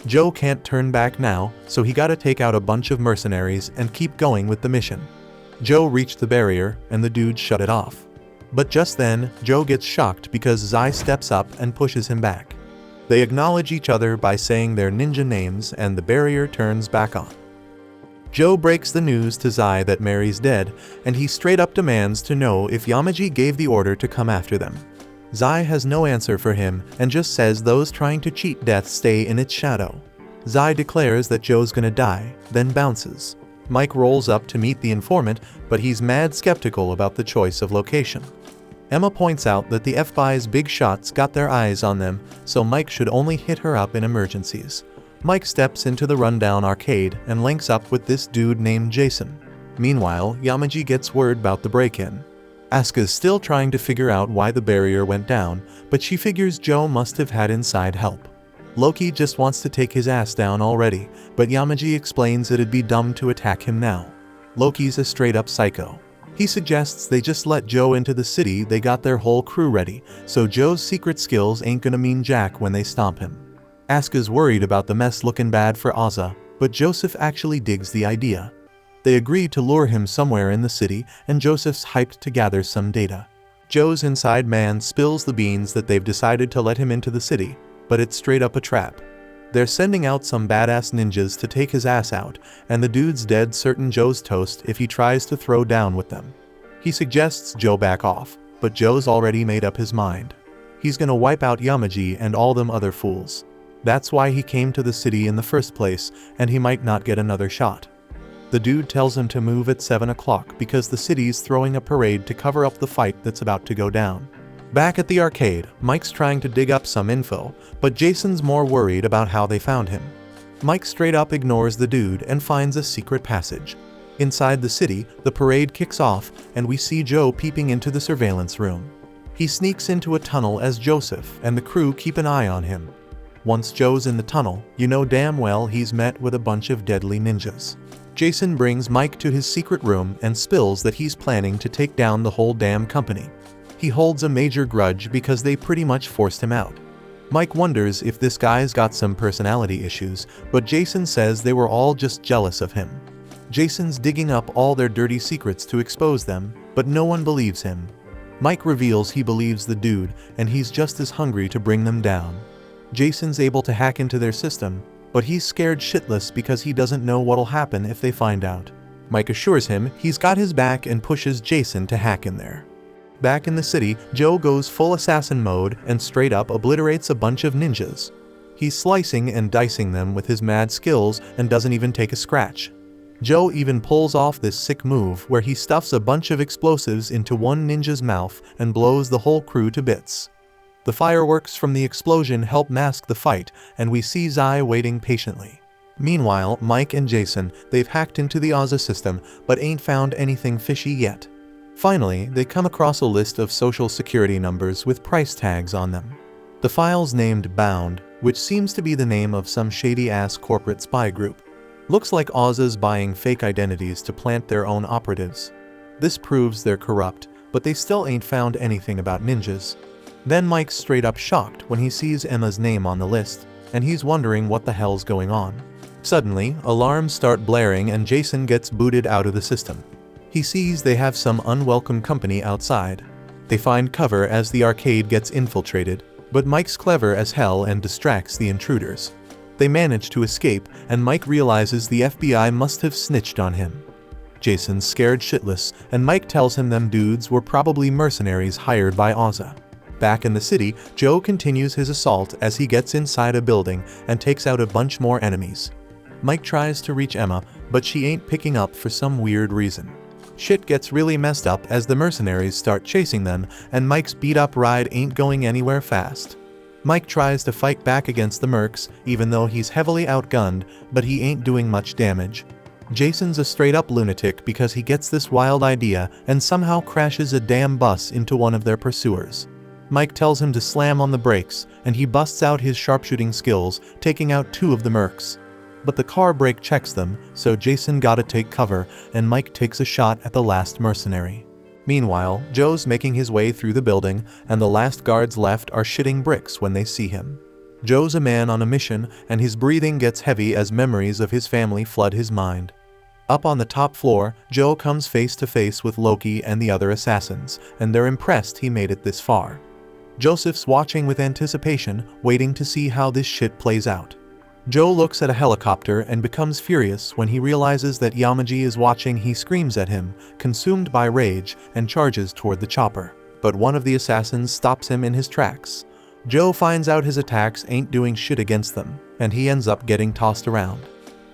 Joe can't turn back now, so he gotta take out a bunch of mercenaries and keep going with the mission. Joe reached the barrier, and the dude shut it off. But just then, Joe gets shocked because Zai steps up and pushes him back. They acknowledge each other by saying their ninja names, and the barrier turns back on. Joe breaks the news to Zai that Mary's dead, and he straight up demands to know if Yamaji gave the order to come after them. Zai has no answer for him and just says those trying to cheat death stay in its shadow. Zai declares that Joe's gonna die, then bounces. Mike rolls up to meet the informant, but he's mad skeptical about the choice of location. Emma points out that the FBI's big shots got their eyes on them, so Mike should only hit her up in emergencies. Mike steps into the rundown arcade and links up with this dude named Jason. Meanwhile, Yamaji gets word about the break-in. Asuka's still trying to figure out why the barrier went down, but she figures Joe must have had inside help. Loki just wants to take his ass down already, but Yamaji explains it'd be dumb to attack him now. Loki's a straight-up psycho. He suggests they just let Joe into the city, they got their whole crew ready, so Joe's secret skills ain't gonna mean jack when they stomp him. Asuka's worried about the mess looking bad for Oza, but Joseph actually digs the idea. They agree to lure him somewhere in the city, and Joseph's hyped to gather some data. Joe's inside man spills the beans that they've decided to let him into the city, but it's straight up a trap. They're sending out some badass ninjas to take his ass out, and the dude's dead certain Joe's toast if he tries to throw down with them. He suggests Joe back off, but Joe's already made up his mind. He's gonna wipe out Yamaji and all them other fools. That's why he came to the city in the first place, and he might not get another shot. The dude tells him to move at 7 o'clock because the city's throwing a parade to cover up the fight that's about to go down. Back at the arcade, Mike's trying to dig up some info, but Jason's more worried about how they found him. Mike straight up ignores the dude and finds a secret passage. Inside the city, the parade kicks off, and we see Joe peeping into the surveillance room. He sneaks into a tunnel as Joseph, and the crew keep an eye on him. Once Joe's in the tunnel, you know damn well he's met with a bunch of deadly ninjas. Jason brings Mike to his secret room and spills that he's planning to take down the whole damn company. He holds a major grudge because they pretty much forced him out. Mike wonders if this guy's got some personality issues, but Jason says they were all just jealous of him. Jason's digging up all their dirty secrets to expose them, but no one believes him. Mike reveals he believes the dude, and he's just as hungry to bring them down. Jason's able to hack into their system, but he's scared shitless because he doesn't know what'll happen if they find out. Mike assures him he's got his back and pushes Jason to hack in there. Back in the city, Joe goes full assassin mode and straight up obliterates a bunch of ninjas. He's slicing and dicing them with his mad skills and doesn't even take a scratch. Joe even pulls off this sick move where he stuffs a bunch of explosives into one ninja's mouth and blows the whole crew to bits. The fireworks from the explosion help mask the fight, and we see Zai waiting patiently. Meanwhile, Mike and Jason, they've hacked into the Oza system, but ain't found anything fishy yet. Finally, they come across a list of social security numbers with price tags on them. The file's named Bound, which seems to be the name of some shady-ass corporate spy group. Looks like Oza's buying fake identities to plant their own operatives. This proves they're corrupt, but they still ain't found anything about ninjas. Then Mike's straight up shocked when he sees Emma's name on the list, and he's wondering what the hell's going on. Suddenly, alarms start blaring and Jason gets booted out of the system. He sees they have some unwelcome company outside. They find cover as the arcade gets infiltrated. But Mike's clever as hell and distracts the intruders. They manage to escape, and Mike realizes the FBI must have snitched on him. Jason's scared shitless, and Mike tells him them dudes were probably mercenaries hired by Ozza. Back in the city, Joe continues his assault as he gets inside a building and takes out a bunch more enemies. Mike tries to reach Emma, but she ain't picking up for some weird reason. Shit gets really messed up as the mercenaries start chasing them, and Mike's beat-up ride ain't going anywhere fast. Mike tries to fight back against the mercs, even though he's heavily outgunned, but he ain't doing much damage. Jason's a straight-up lunatic because he gets this wild idea and somehow crashes a damn bus into one of their pursuers. Mike tells him to slam on the brakes, and he busts out his sharpshooting skills, taking out 2 of the mercs. But the car brake checks them, so Jason gotta take cover, and Mike takes a shot at the last mercenary. Meanwhile, Joe's making his way through the building, and the last guards left are shitting bricks when they see him. Joe's a man on a mission, and his breathing gets heavy as memories of his family flood his mind. Up on the top floor, Joe comes face to face with Loki and the other assassins, and they're impressed he made it this far. Joseph's watching with anticipation, waiting to see how this shit plays out. Joe looks at a helicopter and becomes furious when he realizes that Yamaji is watching. He screams at him, consumed by rage, and charges toward the chopper. But one of the assassins stops him in his tracks. Joe finds out his attacks ain't doing shit against them, and he ends up getting tossed around.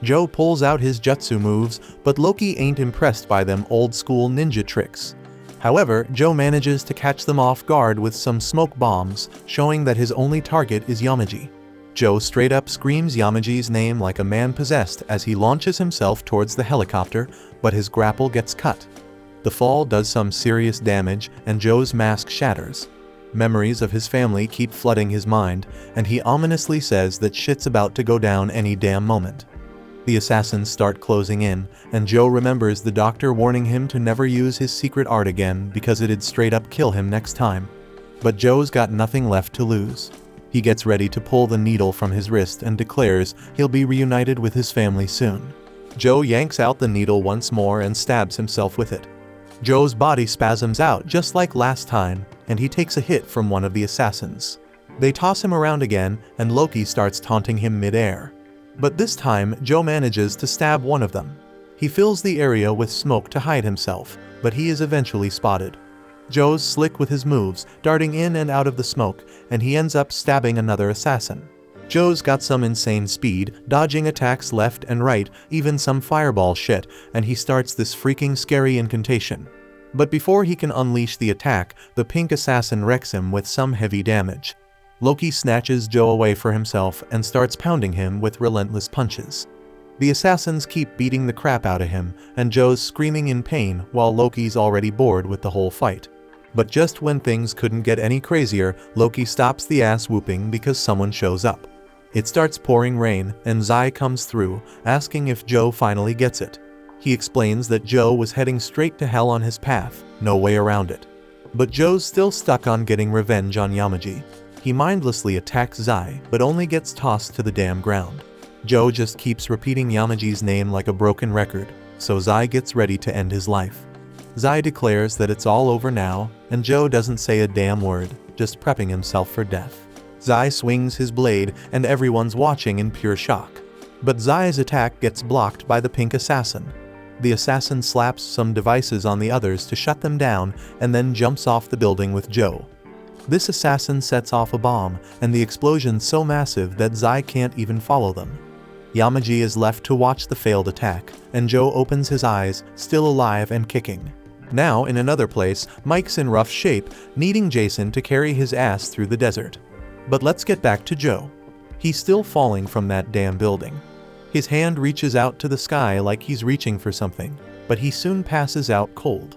Joe pulls out his jutsu moves, but Loki ain't impressed by them old-school ninja tricks. However, Joe manages to catch them off guard with some smoke bombs, showing that his only target is Yamaji. Joe straight up screams Yamaji's name like a man possessed as he launches himself towards the helicopter, but his grapple gets cut. The fall does some serious damage, and Joe's mask shatters. Memories of his family keep flooding his mind, and he ominously says that shit's about to go down any damn moment. The assassins start closing in, and Joe remembers the doctor warning him to never use his secret art again because it'd straight up kill him next time. But Joe's got nothing left to lose. He gets ready to pull the needle from his wrist and declares he'll be reunited with his family soon. Joe yanks out the needle once more and stabs himself with it. Joe's body spasms out just like last time, and he takes a hit from one of the assassins. They toss him around again, and Loki starts taunting him mid-air. But this time, Joe manages to stab one of them. He fills the area with smoke to hide himself, but he is eventually spotted. Joe's slick with his moves, darting in and out of the smoke, and he ends up stabbing another assassin. Joe's got some insane speed, dodging attacks left and right, even some fireball shit, and he starts this freaking scary incantation. But before he can unleash the attack, the pink assassin wrecks him with some heavy damage. Loki snatches Joe away for himself and starts pounding him with relentless punches. The assassins keep beating the crap out of him, and Joe's screaming in pain while Loki's already bored with the whole fight. But just when things couldn't get any crazier, Loki stops the ass whooping because someone shows up. It starts pouring rain, and Zai comes through, asking if Joe finally gets it. He explains that Joe was heading straight to hell on his path, no way around it. But Joe's still stuck on getting revenge on Yamaji. He mindlessly attacks Zai, but only gets tossed to the damn ground. Joe just keeps repeating Yamaji's name like a broken record, so Zai gets ready to end his life. Zai declares that it's all over now, and Joe doesn't say a damn word, just prepping himself for death. Zai swings his blade, and everyone's watching in pure shock. But Zai's attack gets blocked by the pink assassin. The assassin slaps some devices on the others to shut them down, and then jumps off the building with Joe. This assassin sets off a bomb, and the explosion's so massive that Zai can't even follow them. Yamaji is left to watch the failed attack, and Joe opens his eyes, still alive and kicking. Now, in another place, Mike's in rough shape, needing Jason to carry his ass through the desert. But let's get back to Joe. He's still falling from that damn building. His hand reaches out to the sky like he's reaching for something, but he soon passes out cold.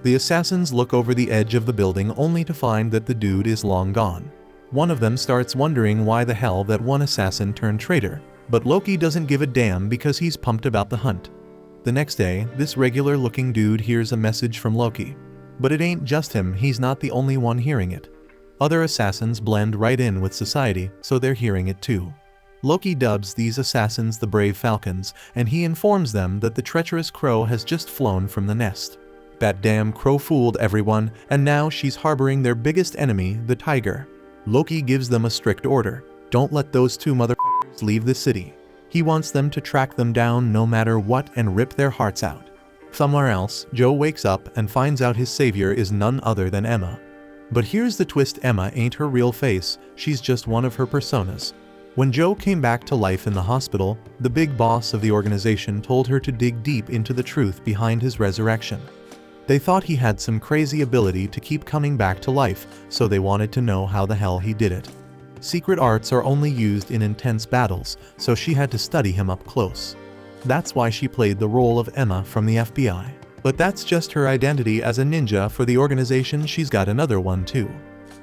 The assassins look over the edge of the building only to find that the dude is long gone. One of them starts wondering why the hell that one assassin turned traitor, but Loki doesn't give a damn because he's pumped about the hunt. The next day, this regular-looking dude hears a message from Loki. But it ain't just him, he's not the only one hearing it. Other assassins blend right in with society, so they're hearing it too. Loki dubs these assassins the Brave Falcons, and he informs them that the treacherous crow has just flown from the nest. That damn crow fooled everyone, and now she's harboring their biggest enemy, the tiger. Loki gives them a strict order. Don't let those two motherfuckers leave the city. He wants them to track them down no matter what and rip their hearts out. Somewhere else, Joe wakes up and finds out his savior is none other than Emma. But here's the twist: Emma ain't her real face, she's just one of her personas. When Joe came back to life in the hospital, the big boss of the organization told her to dig deep into the truth behind his resurrection. They thought he had some crazy ability to keep coming back to life, so they wanted to know how the hell he did it. Secret arts are only used in intense battles, so she had to study him up close. That's why she played the role of Emma from the FBI. But that's just her identity as a ninja. For the organization, she's got another one too.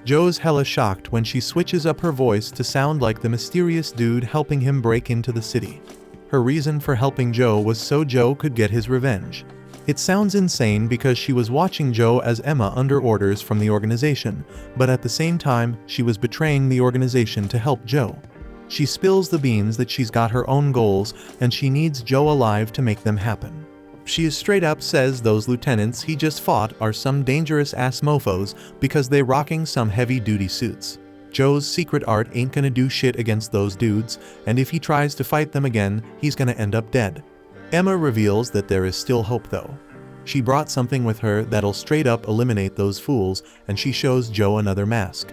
Joe's hella shocked when she switches up her voice to sound like the mysterious dude helping him break into the city. Her reason for helping Joe was so Joe could get his revenge. It sounds insane because she was watching Joe as Emma under orders from the organization, but at the same time, she was betraying the organization to help Joe. She spills the beans that she's got her own goals and she needs Joe alive to make them happen. She is straight up says those lieutenants he just fought are some dangerous ass mofos because they rocking some heavy duty suits. Joe's secret art ain't gonna do shit against those dudes, and if he tries to fight them again, he's gonna end up dead. Emma reveals that there is still hope though. She brought something with her that'll straight up eliminate those fools, and she shows Joe another mask.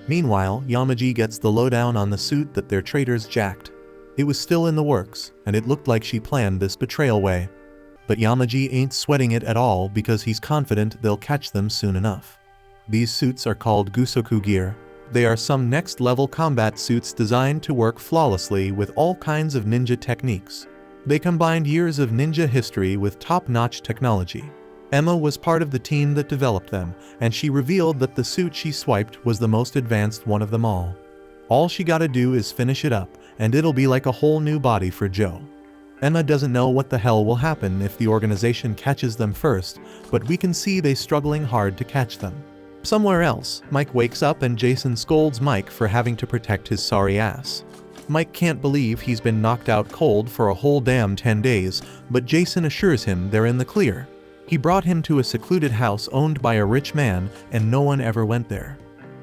Meanwhile, Yamaji gets the lowdown on the suit that their traitors jacked. It was still in the works, and it looked like she planned this betrayal way. But Yamaji ain't sweating it at all because he's confident they'll catch them soon enough. These suits are called Gusoku gear. They are some next-level combat suits designed to work flawlessly with all kinds of ninja techniques. They combined years of ninja history with top-notch technology. Emma was part of the team that developed them, and she revealed that the suit she swiped was the most advanced one of them all. All she gotta do is finish it up, and it'll be like a whole new body for Joe. Emma doesn't know what the hell will happen if the organization catches them first, but we can see they struggling hard to catch them. Somewhere else, Mike wakes up and Jason scolds Mike for having to protect his sorry ass. Mike can't believe he's been knocked out cold for a whole damn 10 days, but Jason assures him they're in the clear. He brought him to a secluded house owned by a rich man, and no one ever went there.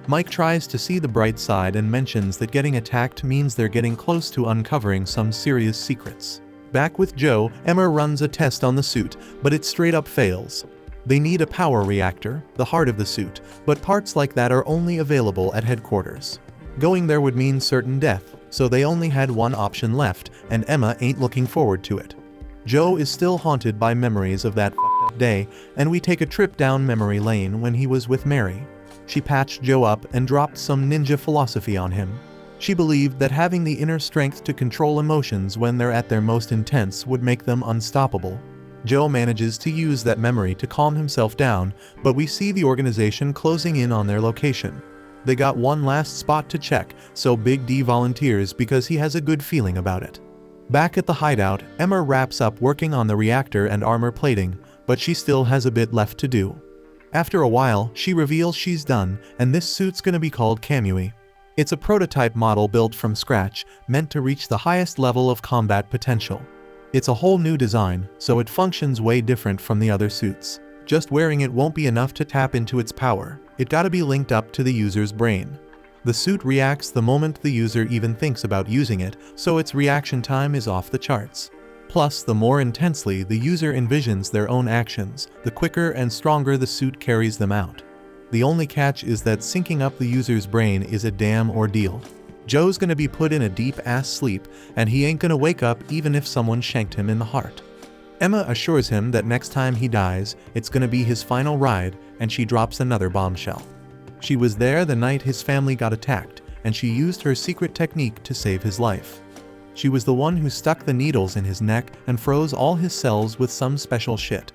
Mike tries to see the bright side and mentions that getting attacked means they're getting close to uncovering some serious secrets. Back with Joe, Emma runs a test on the suit, but it straight up fails. They need a power reactor, the heart of the suit, but parts like that are only available at headquarters. Going there would mean certain death, so they only had one option left, and Emma ain't looking forward to it. Joe is still haunted by memories of that f***ed up day, and we take a trip down memory lane when he was with Mary. She patched Joe up and dropped some ninja philosophy on him. She believed that having the inner strength to control emotions when they're at their most intense would make them unstoppable. Joe manages to use that memory to calm himself down, but we see the organization closing in on their location. They got one last spot to check, so Big D volunteers because he has a good feeling about it. Back at the hideout, Emma wraps up working on the reactor and armor plating, but she still has a bit left to do. After a while, she reveals she's done, and this suit's gonna be called Kamui. It's a prototype model built from scratch, meant to reach the highest level of combat potential. It's a whole new design, so it functions way different from the other suits. Just wearing it won't be enough to tap into its power. It gotta be linked up to the user's brain. The suit reacts the moment the user even thinks about using it, so its reaction time is off the charts. Plus, the more intensely the user envisions their own actions, the quicker and stronger the suit carries them out. The only catch is that syncing up the user's brain is a damn ordeal. Joe's gonna be put in a deep-ass sleep, and he ain't gonna wake up even if someone shanked him in the heart. Emma assures him that next time he dies, it's gonna be his final ride, and she drops another bombshell. She was there the night his family got attacked, and she used her secret technique to save his life. She was the one who stuck the needles in his neck and froze all his cells with some special shit.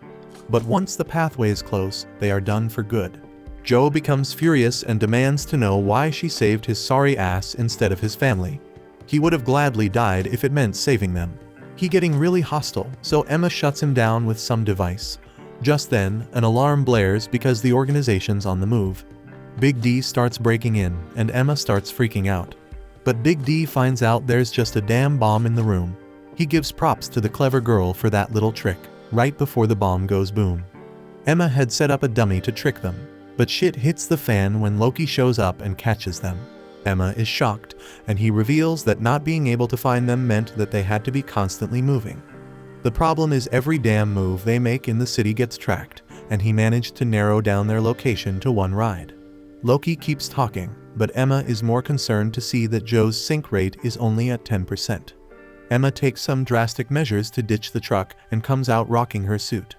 But once the pathways close, they are done for good. Joe becomes furious and demands to know why she saved his sorry ass instead of his family. He would have gladly died if it meant saving them. He getting really hostile, so Emma shuts him down with some device. Just then, an alarm blares because the organization's on the move. Big D starts breaking in, and Emma starts freaking out. But Big D finds out there's just a damn bomb in the room. He gives props to the clever girl for that little trick, right before the bomb goes boom. Emma had set up a dummy to trick them. But shit hits the fan when Loki shows up and catches them. Emma is shocked, and he reveals that not being able to find them meant that they had to be constantly moving. The problem is every damn move they make in the city gets tracked, and he managed to narrow down their location to one ride. Loki keeps talking, but Emma is more concerned to see that Joe's sync rate is only at 10%. Emma takes some drastic measures to ditch the truck and comes out rocking her suit.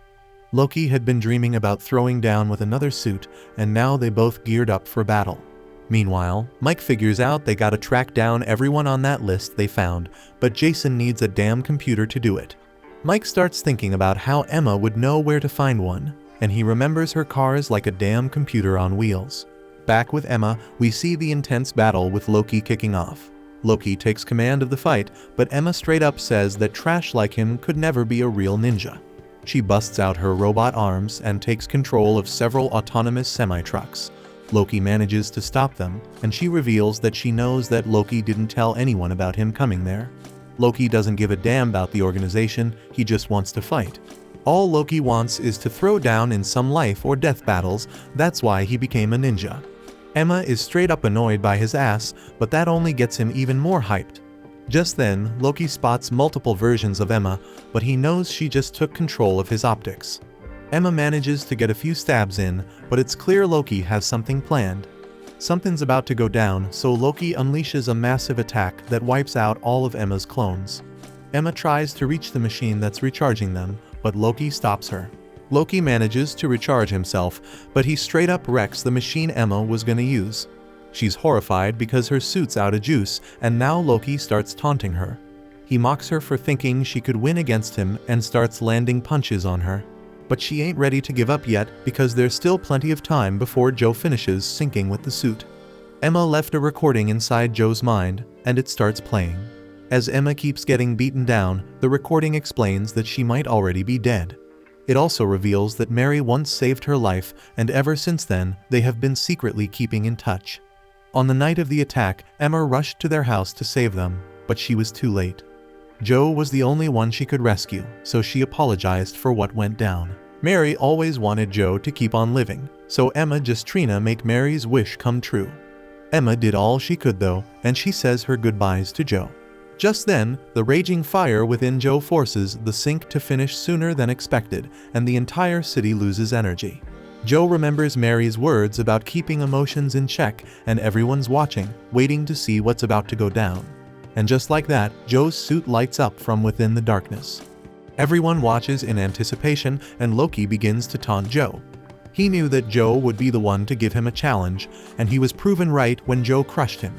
Loki had been dreaming about throwing down with another suit, and now they both geared up for battle. Meanwhile, Mike figures out they gotta track down everyone on that list they found, but Jason needs a damn computer to do it. Mike starts thinking about how Emma would know where to find one, and he remembers her car is like a damn computer on wheels. Back with Emma, we see the intense battle with Loki kicking off. Loki takes command of the fight, but Emma straight up says that trash like him could never be a real ninja. She busts out her robot arms and takes control of several autonomous semi-trucks. Loki manages to stop them, and she reveals that she knows that Loki didn't tell anyone about him coming there. Loki doesn't give a damn about the organization, he just wants to fight. All Loki wants is to throw down in some life or death battles, that's why he became a ninja. Emma is straight up annoyed by his ass, but that only gets him even more hyped. Just then, Loki spots multiple versions of Emma, but he knows she just took control of his optics. Emma manages to get a few stabs in, but it's clear Loki has something planned. Something's about to go down, so Loki unleashes a massive attack that wipes out all of Emma's clones. Emma tries to reach the machine that's recharging them, but Loki stops her. Loki manages to recharge himself, but he straight up wrecks the machine Emma was gonna use. She's horrified because her suit's out of juice, and now Loki starts taunting her. He mocks her for thinking she could win against him and starts landing punches on her. But she ain't ready to give up yet because there's still plenty of time before Joe finishes syncing with the suit. Emma left a recording inside Joe's mind, and it starts playing. As Emma keeps getting beaten down, the recording explains that she might already be dead. It also reveals that Mary once saved her life, and ever since then, they have been secretly keeping in touch. On the night of the attack, Emma rushed to their house to save them, but she was too late. Joe was the only one she could rescue, so she apologized for what went down. Mary always wanted Joe to keep on living, so Emma just Trina make Mary's wish come true. Emma did all she could though, and she says her goodbyes to Joe. Just then, the raging fire within Joe forces the sync to finish sooner than expected, and the entire city loses energy. Joe remembers Mary's words about keeping emotions in check, and everyone's watching, waiting to see what's about to go down. And just like that, Joe's suit lights up from within the darkness. Everyone watches in anticipation, and Loki begins to taunt Joe. He knew that Joe would be the one to give him a challenge, and he was proven right when Joe crushed him.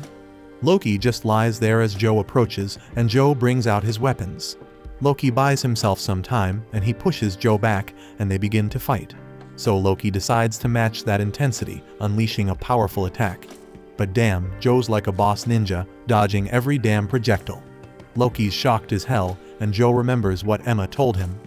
Loki just lies there as Joe approaches, and Joe brings out his weapons. Loki buys himself some time, and he pushes Joe back, and they begin to fight. So Loki decides to match that intensity, unleashing a powerful attack. But damn, Joe's like a boss ninja, dodging every damn projectile. Loki's shocked as hell, and Joe remembers what Emma told him.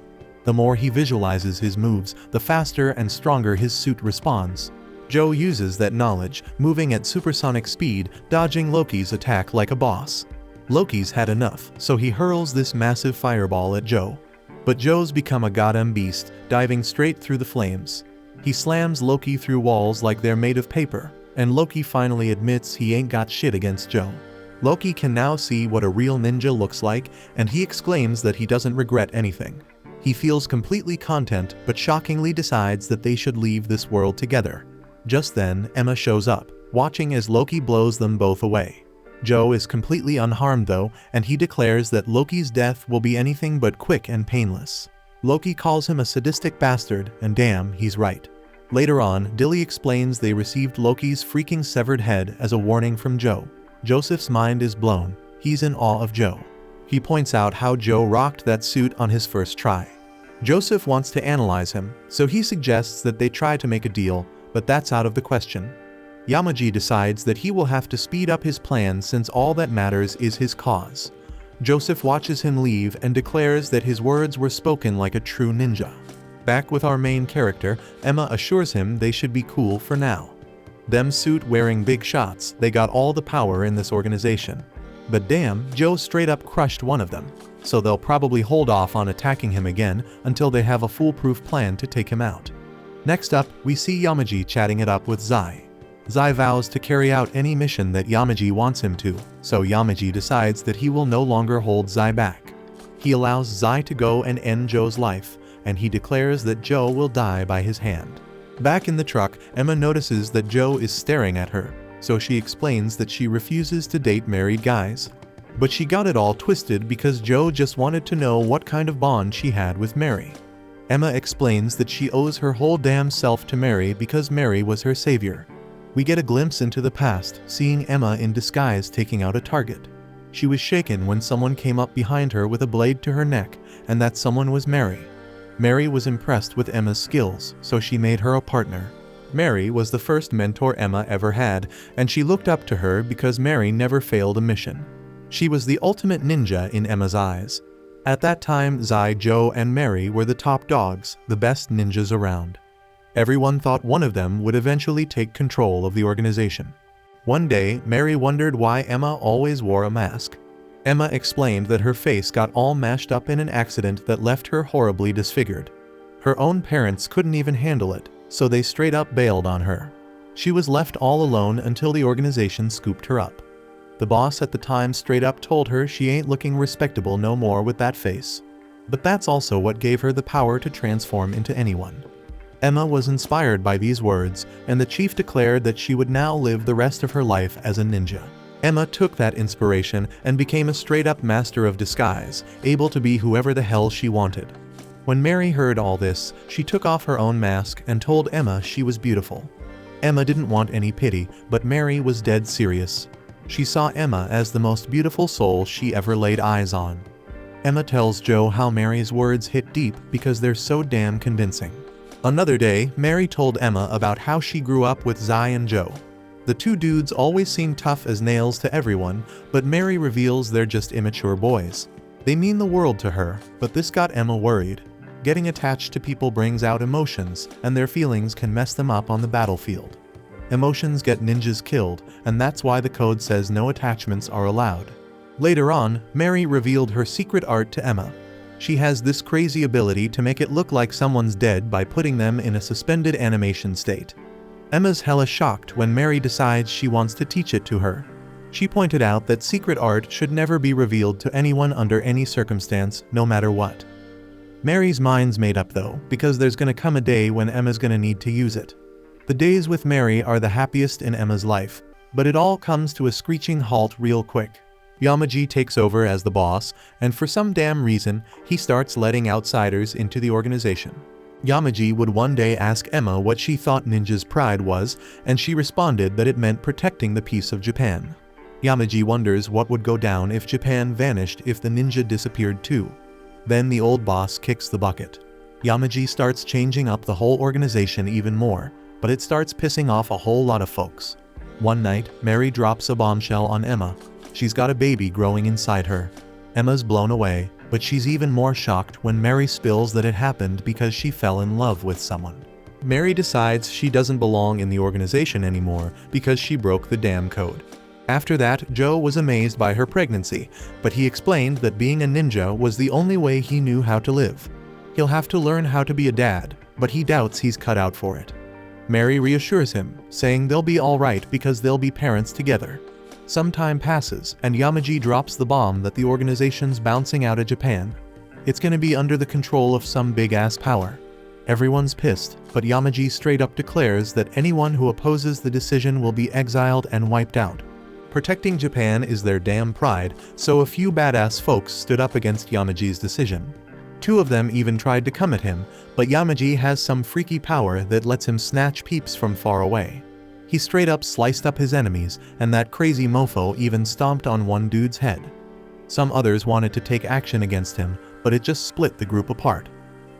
The more he visualizes his moves, the faster and stronger his suit responds. Joe uses that knowledge, moving at supersonic speed, dodging Loki's attack like a boss. Loki's had enough, so he hurls this massive fireball at Joe. But Joe's become a goddamn beast, diving straight through the flames. He slams Loki through walls like they're made of paper, and Loki finally admits he ain't got shit against Joe. Loki can now see what a real ninja looks like, and he exclaims that he doesn't regret anything. He feels completely content, but shockingly decides that they should leave this world together. Just then, Emma shows up, watching as Loki blows them both away. Joe is completely unharmed though, and he declares that Loki's death will be anything but quick and painless. Loki calls him a sadistic bastard, and damn, he's right. Later on, Dilly explains they received Loki's freaking severed head as a warning from Joe. Joseph's mind is blown. He's in awe of Joe. He points out how Joe rocked that suit on his first try. Joseph wants to analyze him, so he suggests that they try to make a deal, but that's out of the question. Yamaji decides that he will have to speed up his plan since all that matters is his cause. Joseph watches him leave and declares that his words were spoken like a true ninja. Back with our main character, Emma assures him they should be cool for now. Them suit wearing big shots, they got all the power in this organization. But damn, Joe straight up crushed one of them, so they'll probably hold off on attacking him again until they have a foolproof plan to take him out. Next up, we see Yamaji chatting it up with Zai. Zai vows to carry out any mission that Yamaji wants him to, so Yamaji decides that he will no longer hold Zai back. He allows Zai to go and end Joe's life, and he declares that Joe will die by his hand. Back in the truck, Emma notices that Joe is staring at her, so she explains that she refuses to date married guys. But she got it all twisted because Joe just wanted to know what kind of bond she had with Mary. Emma explains that she owes her whole damn self to Mary because Mary was her savior. We get a glimpse into the past, seeing Emma in disguise taking out a target. She was shaken when someone came up behind her with a blade to her neck, and that someone was Mary. Mary was impressed with Emma's skills, so she made her a partner. Mary was the first mentor Emma ever had, and she looked up to her because Mary never failed a mission. She was the ultimate ninja in Emma's eyes. At that time, Zai, Joe, and Mary were the top dogs, the best ninjas around. Everyone thought one of them would eventually take control of the organization. One day, Mary wondered why Emma always wore a mask. Emma explained that her face got all mashed up in an accident that left her horribly disfigured. Her own parents couldn't even handle it, so they straight up bailed on her. She was left all alone until the organization scooped her up. The boss at the time straight up told her she ain't looking respectable no more with that face. But that's also what gave her the power to transform into anyone. Emma was inspired by these words, and the chief declared that she would now live the rest of her life as a ninja. Emma took that inspiration and became a straight-up master of disguise, able to be whoever the hell she wanted. When Mary heard all this, she took off her own mask and told Emma she was beautiful. Emma didn't want any pity, but Mary was dead serious. She saw Emma as the most beautiful soul she ever laid eyes on. Emma tells Joe how Mary's words hit deep because they're so damn convincing. Another day, Mary told Emma about how she grew up with Zai and Joe. The two dudes always seem tough as nails to everyone, but Mary reveals they're just immature boys. They mean the world to her, but this got Emma worried. Getting attached to people brings out emotions, and their feelings can mess them up on the battlefield. Emotions get ninjas killed, and that's why the code says no attachments are allowed. Later on, Mary revealed her secret art to Emma. She has this crazy ability to make it look like someone's dead by putting them in a suspended animation state. Emma's hella shocked when Mary decides she wants to teach it to her. She pointed out that secret art should never be revealed to anyone under any circumstance, no matter what. Mary's mind's made up though, because there's gonna come a day when Emma's gonna need to use it. The days with Mary are the happiest in Emma's life, but it all comes to a screeching halt real quick. Yamaji takes over as the boss, and for some damn reason, he starts letting outsiders into the organization. Yamaji would one day ask Emma what she thought ninja's pride was, and she responded that it meant protecting the peace of Japan. Yamaji wonders what would go down if Japan vanished if the ninja disappeared too. Then the old boss kicks the bucket. Yamaji starts changing up the whole organization even more, but it starts pissing off a whole lot of folks. One night, Mary drops a bombshell on Emma. She's got a baby growing inside her. Emma's blown away, but she's even more shocked when Mary spills that it happened because she fell in love with someone. Mary decides she doesn't belong in the organization anymore because she broke the damn code. After that, Joe was amazed by her pregnancy, but he explained that being a ninja was the only way he knew how to live. He'll have to learn how to be a dad, but he doubts he's cut out for it. Mary reassures him, saying they'll be alright because they'll be parents together. Some time passes, and Yamaji drops the bomb that the organization's bouncing out of Japan. It's gonna be under the control of some big-ass power. Everyone's pissed, but Yamaji straight up declares that anyone who opposes the decision will be exiled and wiped out. Protecting Japan is their damn pride, so a few badass folks stood up against Yamaji's decision. Two of them even tried to come at him, but Yamaji has some freaky power that lets him snatch peeps from far away. He straight up sliced up his enemies, and that crazy mofo even stomped on one dude's head. Some others wanted to take action against him, but it just split the group apart.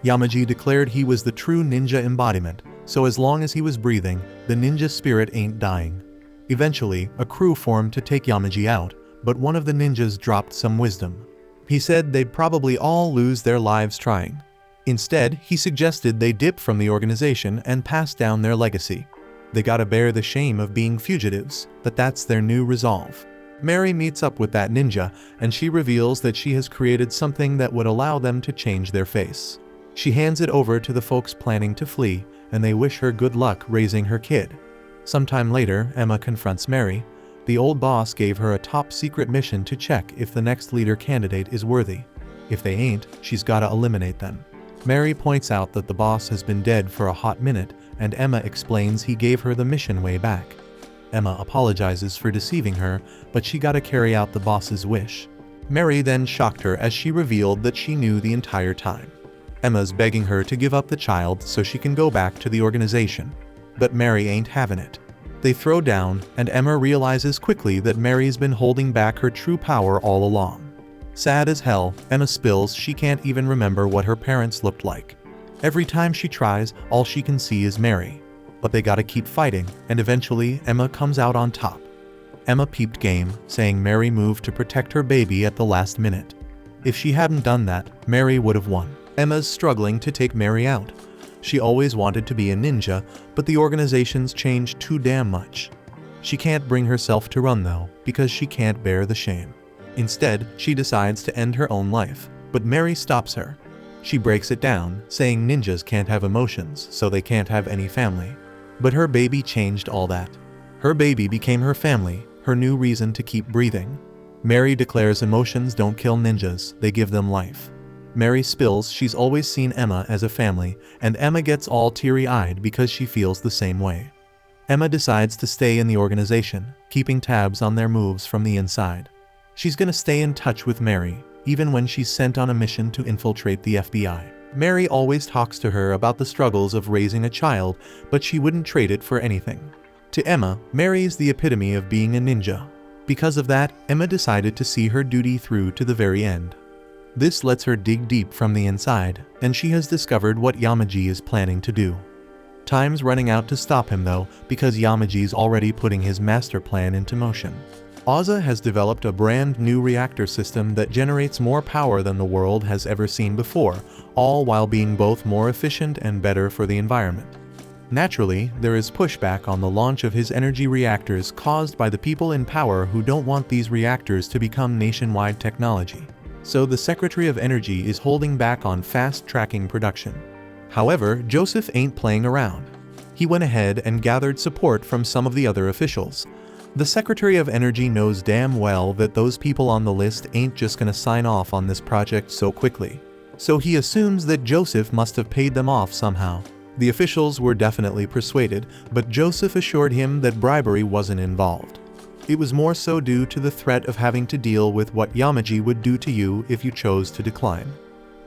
Yamaji declared he was the true ninja embodiment, so as long as he was breathing, the ninja spirit ain't dying. Eventually, a crew formed to take Yamaji out, but one of the ninjas dropped some wisdom. He said they'd probably all lose their lives trying. Instead, he suggested they dip from the organization and pass down their legacy. They gotta bear the shame of being fugitives, but that's their new resolve. Mary meets up with that ninja, and she reveals that she has created something that would allow them to change their face. She hands it over to the folks planning to flee, and they wish her good luck raising her kid. Sometime later, Emma confronts Mary. The old boss gave her a top-secret mission to check if the next leader candidate is worthy. If they ain't, she's gotta eliminate them. Mary points out that the boss has been dead for a hot minute, and Emma explains he gave her the mission way back. Emma apologizes for deceiving her, but she gotta carry out the boss's wish. Mary then shocked her as she revealed that she knew the entire time. Emma's begging her to give up the child so she can go back to the organization. But Mary ain't having it. They throw down, and Emma realizes quickly that Mary's been holding back her true power all along. Sad as hell, Emma spills she can't even remember what her parents looked like. Every time she tries, all she can see is Mary. But they gotta keep fighting, and eventually Emma comes out on top. Emma peeped game, saying Mary moved to protect her baby at the last minute. If she hadn't done that, Mary would have won. Emma's struggling to take Mary out. She always wanted to be a ninja, but the organization's changed too damn much. She can't bring herself to run though, because she can't bear the shame. Instead, she decides to end her own life, but Mary stops her. She breaks it down, saying ninjas can't have emotions, so they can't have any family. But her baby changed all that. Her baby became her family, her new reason to keep breathing. Mary declares emotions don't kill ninjas, they give them life. Mary spills she's always seen Emma as a family, and Emma gets all teary-eyed because she feels the same way. Emma decides to stay in the organization, keeping tabs on their moves from the inside. She's gonna stay in touch with Mary, even when she's sent on a mission to infiltrate the FBI. Mary always talks to her about the struggles of raising a child, but she wouldn't trade it for anything. To Emma, Mary is the epitome of being a ninja. Because of that, Emma decided to see her duty through to the very end. This lets her dig deep from the inside, and she has discovered what Yamaji is planning to do. Time's running out to stop him though, because Yamaji's already putting his master plan into motion. Oza has developed a brand new reactor system that generates more power than the world has ever seen before, all while being both more efficient and better for the environment. Naturally, there is pushback on the launch of his energy reactors caused by the people in power who don't want these reactors to become nationwide technology. So the Secretary of Energy is holding back on fast-tracking production. However, Joseph ain't playing around. He went ahead and gathered support from some of the other officials. The Secretary of Energy knows damn well that those people on the list ain't just gonna sign off on this project so quickly. So he assumes that Joseph must have paid them off somehow. The officials were definitely persuaded, but Joseph assured him that bribery wasn't involved. It was more so due to the threat of having to deal with what Yamaji would do to you if you chose to decline.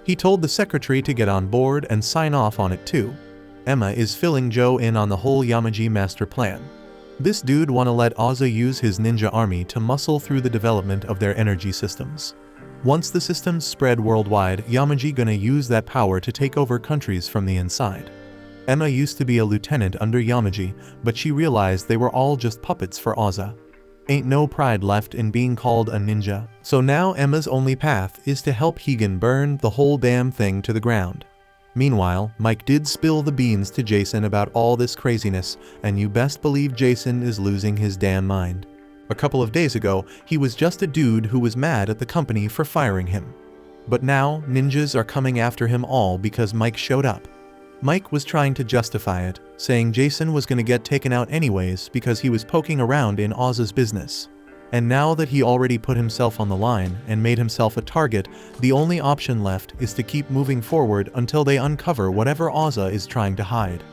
He told the secretary to get on board and sign off on it too. Emma is filling Joe in on the whole Yamaji master plan. This dude wanna let Oza use his ninja army to muscle through the development of their energy systems. Once the systems spread worldwide, Yamaji gonna use that power to take over countries from the inside. Emma used to be a lieutenant under Yamaji, but she realized they were all just puppets for Oza. Ain't no pride left in being called a ninja, so now Emma's only path is to help Higan burn the whole damn thing to the ground. Meanwhile, Mike did spill the beans to Jason about all this craziness, and you best believe Jason is losing his damn mind. A couple of days ago, he was just a dude who was mad at the company for firing him. But now, ninjas are coming after him all because Mike showed up. Mike was trying to justify it, saying Jason was gonna get taken out anyways because he was poking around in Oza's business. And now that he already put himself on the line and made himself a target, the only option left is to keep moving forward until they uncover whatever Oza is trying to hide.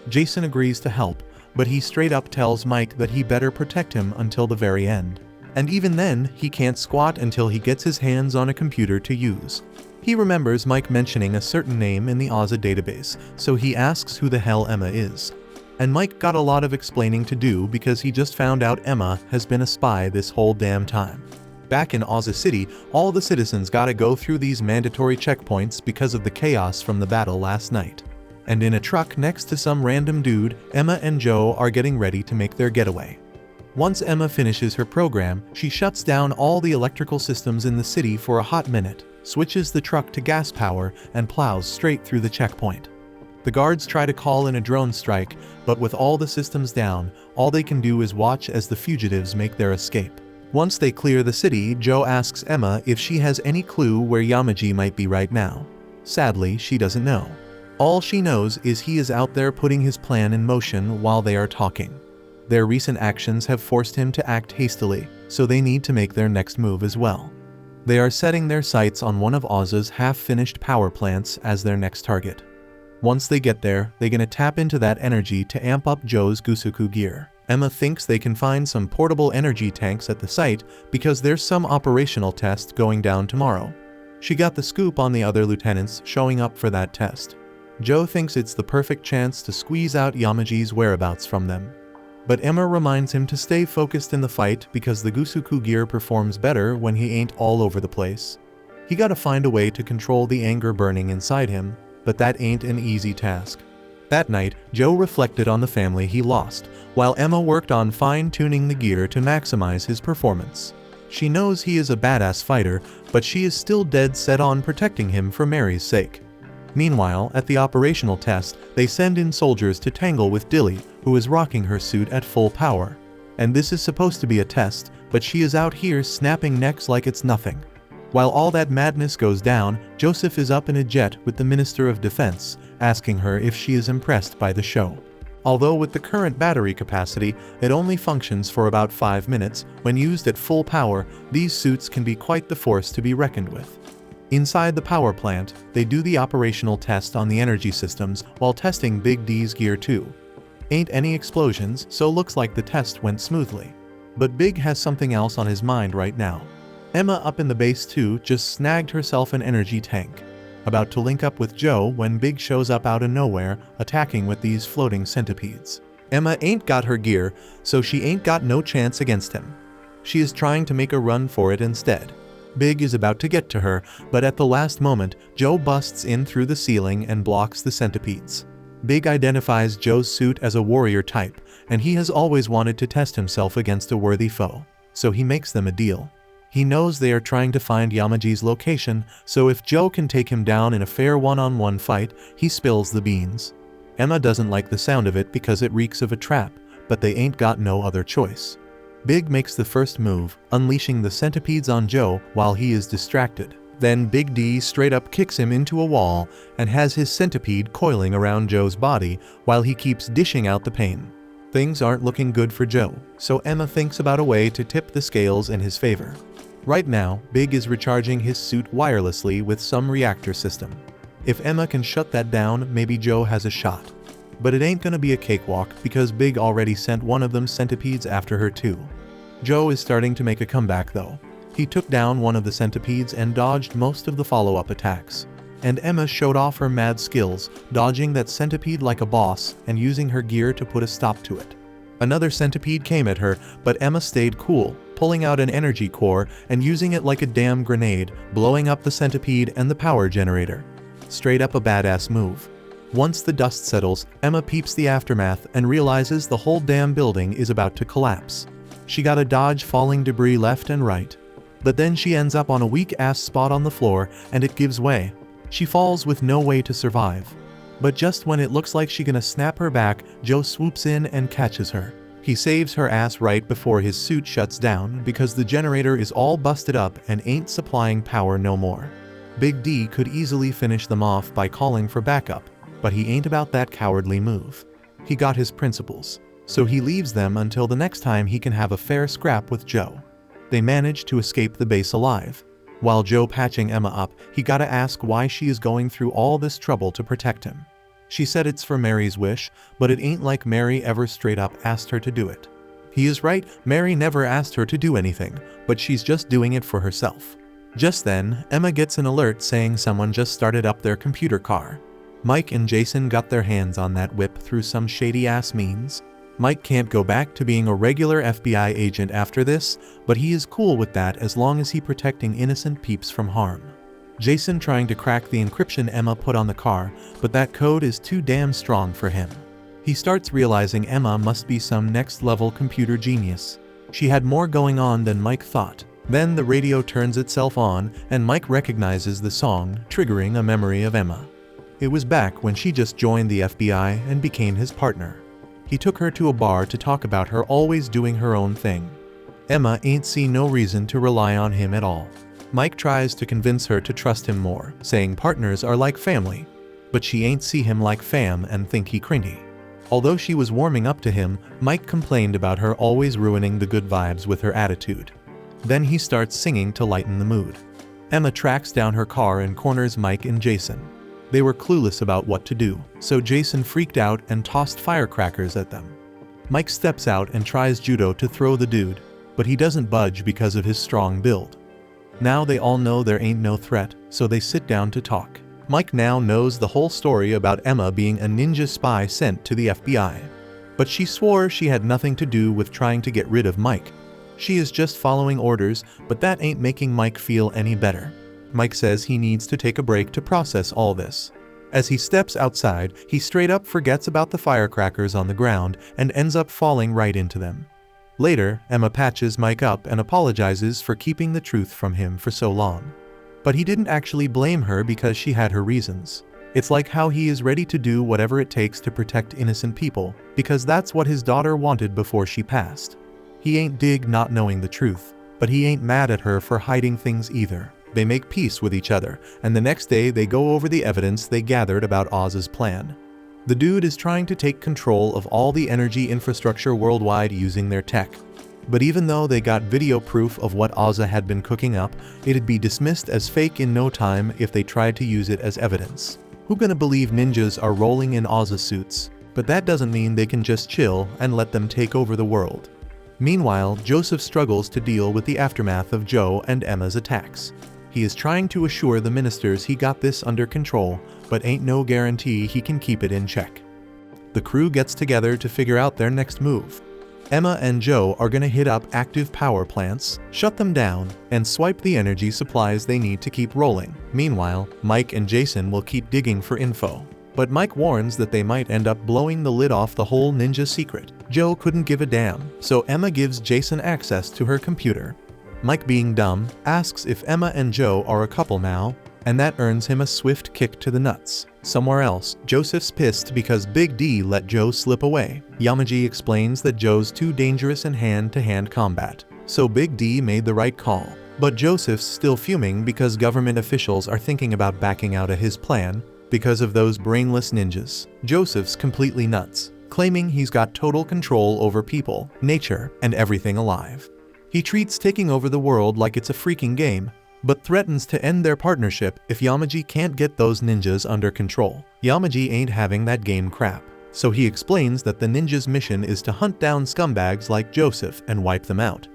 Jason agrees to help, but he straight up tells Mike that he better protect him until the very end. And even then, he can't squat until he gets his hands on a computer to use. He remembers Mike mentioning a certain name in the Oza database, so he asks who the hell Emma is. And Mike got a lot of explaining to do because he just found out Emma has been a spy this whole damn time. Back in Oza City, all the citizens gotta go through these mandatory checkpoints because of the chaos from the battle last night. And in a truck next to some random dude, Emma and Joe are getting ready to make their getaway. Once Emma finishes her program, she shuts down all the electrical systems in the city for a hot minute, switches the truck to gas power, and plows straight through the checkpoint. The guards try to call in a drone strike, but with all the systems down, all they can do is watch as the fugitives make their escape. Once they clear the city, Joe asks Emma if she has any clue where Yamaji might be right now. Sadly, she doesn't know. All she knows is he is out there putting his plan in motion while they are talking. Their recent actions have forced him to act hastily, so they need to make their next move as well. They are setting their sights on one of Oz's half-finished power plants as their next target. Once they get there, they're gonna tap into that energy to amp up Joe's Gusuku gear. Emma thinks they can find some portable energy tanks at the site because there's some operational test going down tomorrow. She got the scoop on the other lieutenants showing up for that test. Joe thinks it's the perfect chance to squeeze out Yamaji's whereabouts from them. But Emma reminds him to stay focused in the fight because the Gusuku gear performs better when he ain't all over the place. He gotta find a way to control the anger burning inside him, but that ain't an easy task. That night, Joe reflected on the family he lost, while Emma worked on fine-tuning the gear to maximize his performance. She knows he is a badass fighter, but she is still dead set on protecting him for Mary's sake. Meanwhile, at the operational test, they send in soldiers to tangle with Dilly, who is rocking her suit at full power. And this is supposed to be a test, but she is out here snapping necks like it's nothing. While all that madness goes down, Joseph is up in a jet with the Minister of Defense, asking her if she is impressed by the show. Although with the current battery capacity, it only functions for about 5 minutes, when used at full power, these suits can be quite the force to be reckoned with. Inside the power plant, they do the operational test on the energy systems while testing Big D's gear too. Ain't any explosions, so looks like the test went smoothly. But Big has something else on his mind right now. Emma up in the base too just snagged herself an energy tank. About to link up with Joe when Big shows up out of nowhere, attacking with these floating centipedes. Emma ain't got her gear, so she ain't got no chance against him. She is trying to make a run for it instead. Big is about to get to her, but at the last moment, Joe busts in through the ceiling and blocks the centipedes. Big identifies Joe's suit as a warrior type, and he has always wanted to test himself against a worthy foe, so he makes them a deal. He knows they are trying to find Yamaji's location, so if Joe can take him down in a fair one-on-one fight, he spills the beans. Emma doesn't like the sound of it because it reeks of a trap, but they ain't got no other choice. Big makes the first move, unleashing the centipedes on Joe while he is distracted. Then Big D straight up kicks him into a wall and has his centipede coiling around Joe's body while he keeps dishing out the pain. Things aren't looking good for Joe, so Emma thinks about a way to tip the scales in his favor. Right now, Big is recharging his suit wirelessly with some reactor system. If Emma can shut that down, maybe Joe has a shot. But it ain't gonna be a cakewalk because Big already sent one of them centipedes after her too. Joe is starting to make a comeback though. He took down one of the centipedes and dodged most of the follow-up attacks. And Emma showed off her mad skills, dodging that centipede like a boss and using her gear to put a stop to it. Another centipede came at her, but Emma stayed cool, pulling out an energy core and using it like a damn grenade, blowing up the centipede and the power generator. Straight up a badass move. Once the dust settles, Emma peeps the aftermath and realizes the whole damn building is about to collapse. She gotta dodge falling debris left and right. But then she ends up on a weak-ass spot on the floor and it gives way. She falls with no way to survive. But just when it looks like she's gonna snap her back, Joe swoops in and catches her. He saves her ass right before his suit shuts down because the generator is all busted up and ain't supplying power no more. Big D could easily finish them off by calling for backup, but he ain't about that cowardly move. He got his principles, so he leaves them until the next time he can have a fair scrap with Joe. They manage to escape the base alive. While Joe patching Emma up, he gotta ask why she is going through all this trouble to protect him. She said it's for Mary's wish, but it ain't like Mary ever straight up asked her to do it. He is right, Mary never asked her to do anything, but she's just doing it for herself. Just then, Emma gets an alert saying someone just started up their computer car. Mike and Jason got their hands on that whip through some shady-ass means. Mike can't go back to being a regular FBI agent after this, but he is cool with that as long as he's protecting innocent peeps from harm. Jason trying to crack the encryption Emma put on the car, but that code is too damn strong for him. He starts realizing Emma must be some next-level computer genius. She had more going on than Mike thought. Then the radio turns itself on, and Mike recognizes the song, triggering a memory of Emma. It was back when she just joined the FBI and became his partner. He took her to a bar to talk about her always doing her own thing. Emma ain't see no reason to rely on him at all. Mike tries to convince her to trust him more, saying partners are like family. but she ain't see him like fam and think he cringy. Although she was warming up to him, Mike complained about her always ruining the good vibes with her attitude. Then he starts singing to lighten the mood. Emma tracks down her car and corners Mike and Jason. They were clueless about what to do, so Jason freaked out and tossed firecrackers at them. Mike steps out and tries judo to throw the dude, but he doesn't budge because of his strong build. Now they all know there ain't no threat, so they sit down to talk. Mike now knows the whole story about Emma being a ninja spy sent to the FBI. But she swore she had nothing to do with trying to get rid of Mike. She is just following orders, but that ain't making Mike feel any better. Mike says he needs to take a break to process all this. As he steps outside, he straight up forgets about the firecrackers on the ground and ends up falling right into them. Later, Emma patches Mike up and apologizes for keeping the truth from him for so long. But he didn't actually blame her because she had her reasons. It's like how he is ready to do whatever it takes to protect innocent people, because that's what his daughter wanted before she passed. He ain't dig not knowing the truth, but he ain't mad at her for hiding things either. They make peace with each other, and the next day they go over the evidence they gathered about Oz's plan. The dude is trying to take control of all the energy infrastructure worldwide using their tech. But even though they got video proof of what Ozza had been cooking up, it'd be dismissed as fake in no time if they tried to use it as evidence. Who gonna believe ninjas are rolling in Ozza suits? But that doesn't mean they can just chill and let them take over the world. Meanwhile, Joseph struggles to deal with the aftermath of Joe and Emma's attacks. He is trying to assure the ministers he got this under control, but ain't no guarantee he can keep it in check. The crew gets together to figure out their next move. Emma and Joe are gonna hit up active power plants, shut them down, and swipe the energy supplies they need to keep rolling. Meanwhile, Mike and Jason will keep digging for info. But Mike warns that they might end up blowing the lid off the whole ninja secret. Joe couldn't give a damn, so Emma gives Jason access to her computer. Mike, being dumb, asks if Emma and Joe are a couple now, and that earns him a swift kick to the nuts. Somewhere else, Joseph's pissed because Big D let Joe slip away. Yamaji explains that Joe's too dangerous in hand-to-hand combat, so Big D made the right call. But Joseph's still fuming because government officials are thinking about backing out of his plan because of those brainless ninjas. Joseph's completely nuts, claiming he's got total control over people, nature, and everything alive. He treats taking over the world like it's a freaking game, but threatens to end their partnership if Yamaji can't get those ninjas under control. Yamaji ain't having that game crap, so he explains that the ninjas' mission is to hunt down scumbags like Joseph and wipe them out.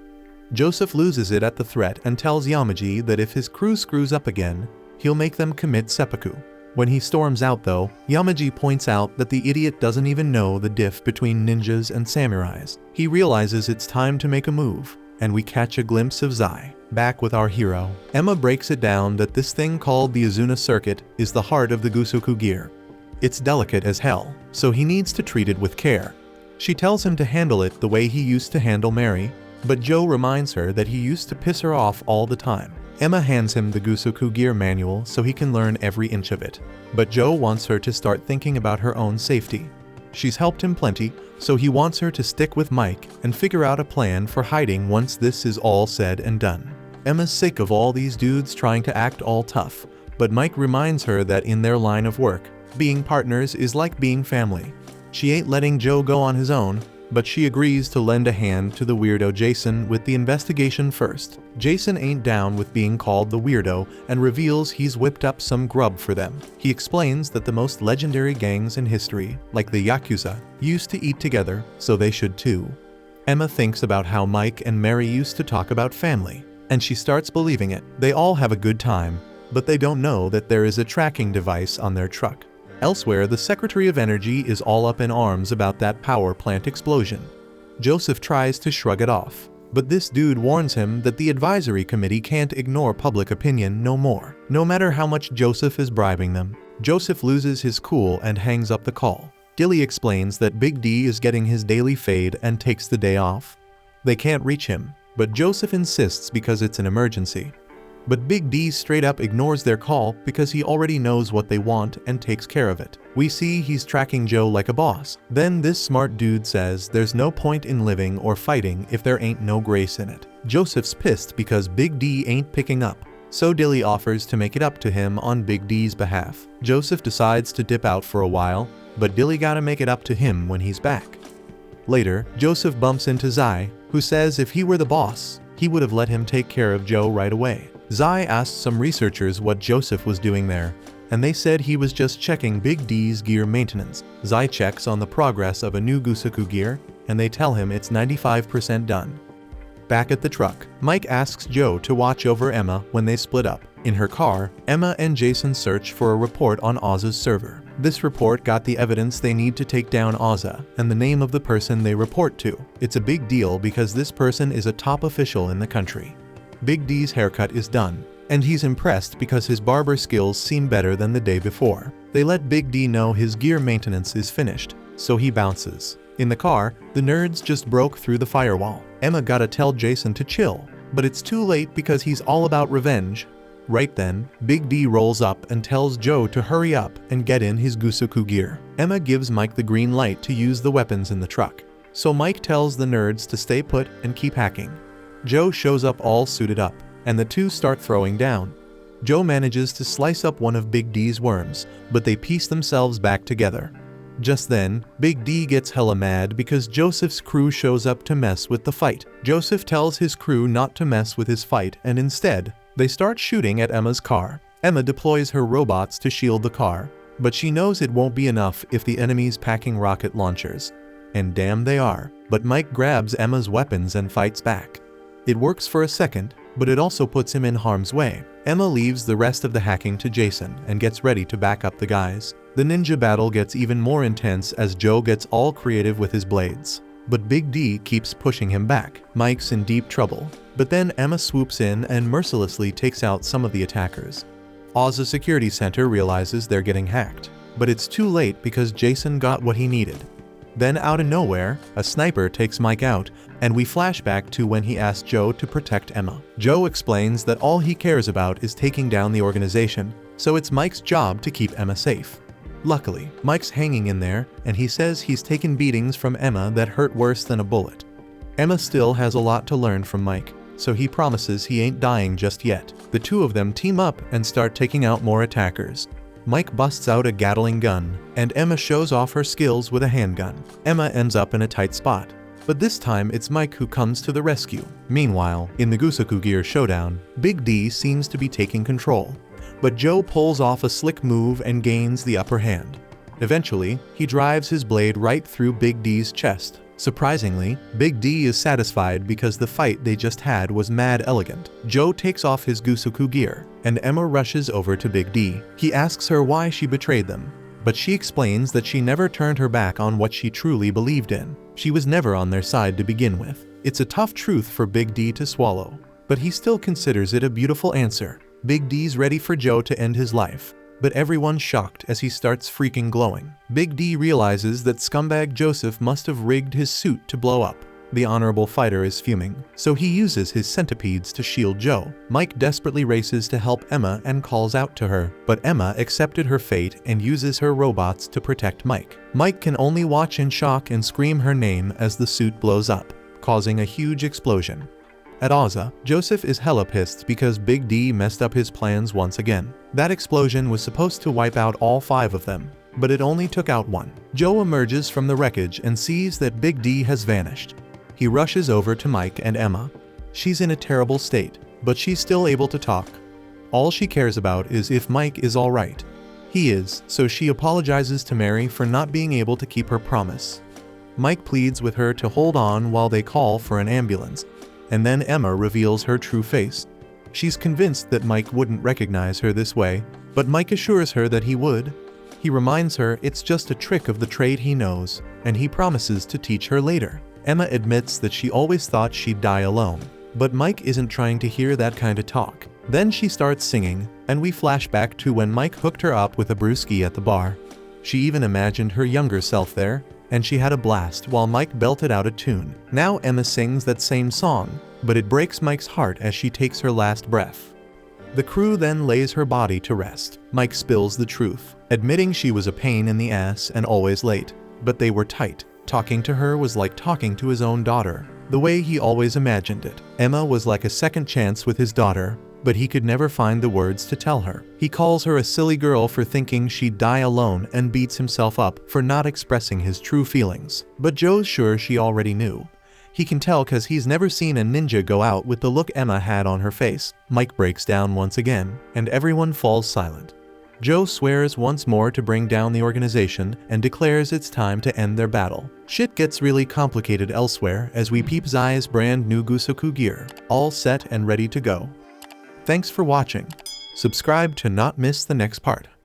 Joseph loses it at the threat and tells Yamaji that if his crew screws up again, he'll make them commit seppuku. When he storms out though, Yamaji points out that the idiot doesn't even know the diff between ninjas and samurais. He realizes it's time to make a move, and we catch a glimpse of Zai, back with our hero. Emma breaks it down that this thing called the Azuna Circuit is the heart of the Gusoku gear. It's delicate as hell, so he needs to treat it with care. She tells him to handle it the way he used to handle Mary, but Joe reminds her that he used to piss her off all the time. Emma hands him the Gusoku gear manual so he can learn every inch of it, but Joe wants her to start thinking about her own safety. She's helped him plenty, so he wants her to stick with Mike and figure out a plan for hiding once this is all said and done. Emma's sick of all these dudes trying to act all tough, but Mike reminds her that in their line of work, being partners is like being family. She ain't letting Joe go on his own, but she agrees to lend a hand to the weirdo Jason with the investigation first. Jason ain't down with being called the weirdo and reveals he's whipped up some grub for them. He explains that the most legendary gangs in history, like the Yakuza, used to eat together, so they should too. Emma thinks about how Mike and Mary used to talk about family, and she starts believing it. They all have a good time, but they don't know that there is a tracking device on their truck. Elsewhere, the Secretary of Energy is all up in arms about that power plant explosion. Joseph tries to shrug it off, but this dude warns him that the advisory committee can't ignore public opinion no more, no matter how much Joseph is bribing them. Joseph loses his cool and hangs up the call. Dilly explains that Big D is getting his daily fade and takes the day off. They can't reach him, but Joseph insists because it's an emergency. But Big D straight up ignores their call because he already knows what they want and takes care of it. We see he's tracking Joe like a boss. Then this smart dude says there's no point in living or fighting if there ain't no grace in it. Joseph's pissed because Big D ain't picking up, so Dilly offers to make it up to him on Big D's behalf. Joseph decides to dip out for a while, but Dilly gotta make it up to him when he's back. Later, Joseph bumps into Zai, who says if he were the boss, he would have let him take care of Joe right away. Zai asks some researchers what Joseph was doing there, and they said he was just checking Big D's gear maintenance. Zai checks on the progress of a new Gusaku gear, and they tell him it's 95% done. Back at the truck, Mike asks Joe to watch over Emma when they split up. In her car, Emma and Jason search for a report on Oz's server. This report got the evidence they need to take down Ozza and the name of the person they report to. It's a big deal because this person is a top official in the country. Big D's haircut is done, and he's impressed because his barber skills seem better than the day before. They let Big D know his gear maintenance is finished, so he bounces. In the car, the nerds just broke through the firewall. Emma gotta tell Jason to chill, but it's too late because he's all about revenge. Right then, Big D rolls up and tells Joe to hurry up and get in his Gusaku gear. Emma gives Mike the green light to use the weapons in the truck, so Mike tells the nerds to stay put and keep hacking. Joe shows up all suited up, and the two start throwing down. Joe manages to slice up one of Big D's worms, but they piece themselves back together. Just then, Big D gets hella mad because Joseph's crew shows up to mess with the fight. Joseph tells his crew not to mess with his fight, and instead, they start shooting at Emma's car. Emma deploys her robots to shield the car, but she knows it won't be enough if the enemy's packing rocket launchers. And damn they are. But Mike grabs Emma's weapons and fights back. It works for a second, but it also puts him in harm's way. Emma leaves the rest of the hacking to Jason and gets ready to back up the guys. The ninja battle gets even more intense as Joe gets all creative with his blades. But Big D keeps pushing him back. Mike's in deep trouble. But then Emma swoops in and mercilessly takes out some of the attackers. Oz's security center realizes they're getting hacked. But it's too late because Jason got what he needed. Then out of nowhere, a sniper takes Mike out, and we flash back to when he asked Joe to protect Emma. Joe explains that all he cares about is taking down the organization, so it's Mike's job to keep Emma safe. Luckily, Mike's hanging in there, and he says he's taken beatings from Emma that hurt worse than a bullet. Emma still has a lot to learn from Mike, so he promises he ain't dying just yet. The two of them team up and start taking out more attackers. Mike busts out a Gatling gun, and Emma shows off her skills with a handgun. Emma ends up in a tight spot, but this time it's Mike who comes to the rescue. Meanwhile, in the Gusaku Gear showdown, Big D seems to be taking control, but Joe pulls off a slick move and gains the upper hand. Eventually, he drives his blade right through Big D's chest. Surprisingly, Big D is satisfied because the fight they just had was mad elegant. Joe takes off his Gusaku gear, and Emma rushes over to Big D. He asks her why she betrayed them, but she explains that she never turned her back on what she truly believed in. She was never on their side to begin with. It's a tough truth for Big D to swallow, but he still considers it a beautiful answer. Big D's ready for Joe to end his life, but everyone's shocked as he starts freaking glowing. Big D realizes that scumbag Joseph must have rigged his suit to blow up. The honorable fighter is fuming, so he uses his centipedes to shield Joe. Mike desperately races to help Emma and calls out to her, but Emma accepted her fate and uses her robots to protect Mike. Mike can only watch in shock and scream her name as the suit blows up, causing a huge explosion. At Ozza, Joseph is hella pissed because Big D messed up his plans once again. That explosion was supposed to wipe out all 5 of them, but it only took out 1. Joe emerges from the wreckage and sees that Big D has vanished. He rushes over to Mike and Emma. She's in a terrible state, but she's still able to talk. All she cares about is if Mike is alright. He is, so she apologizes to Mary for not being able to keep her promise. Mike pleads with her to hold on while they call for an ambulance, and then Emma reveals her true face. She's convinced that Mike wouldn't recognize her this way, but Mike assures her that he would. He reminds her it's just a trick of the trade he knows, and he promises to teach her later. Emma admits that she always thought she'd die alone, but Mike isn't trying to hear that kind of talk. Then she starts singing, and we flash back to when Mike hooked her up with a brewski at the bar. She even imagined her younger self there, and she had a blast while Mike belted out a tune. Now Emma sings that same song, but it breaks Mike's heart as she takes her last breath. The crew then lays her body to rest. Mike spills the truth, admitting she was a pain in the ass and always late, but they were tight. Talking to her was like talking to his own daughter, the way he always imagined it. Emma was like a second chance with his daughter, but he could never find the words to tell her. He calls her a silly girl for thinking she'd die alone and beats himself up for not expressing his true feelings. But Joe's sure she already knew. He can tell cause he's never seen a ninja go out with the look Emma had on her face. Mike breaks down once again, and everyone falls silent. Joe swears once more to bring down the organization and declares it's time to end their battle. Shit gets really complicated elsewhere as we peep Zai's brand new Gusoku gear, all set and ready to go. Thanks for watching. Subscribe to not miss the next part.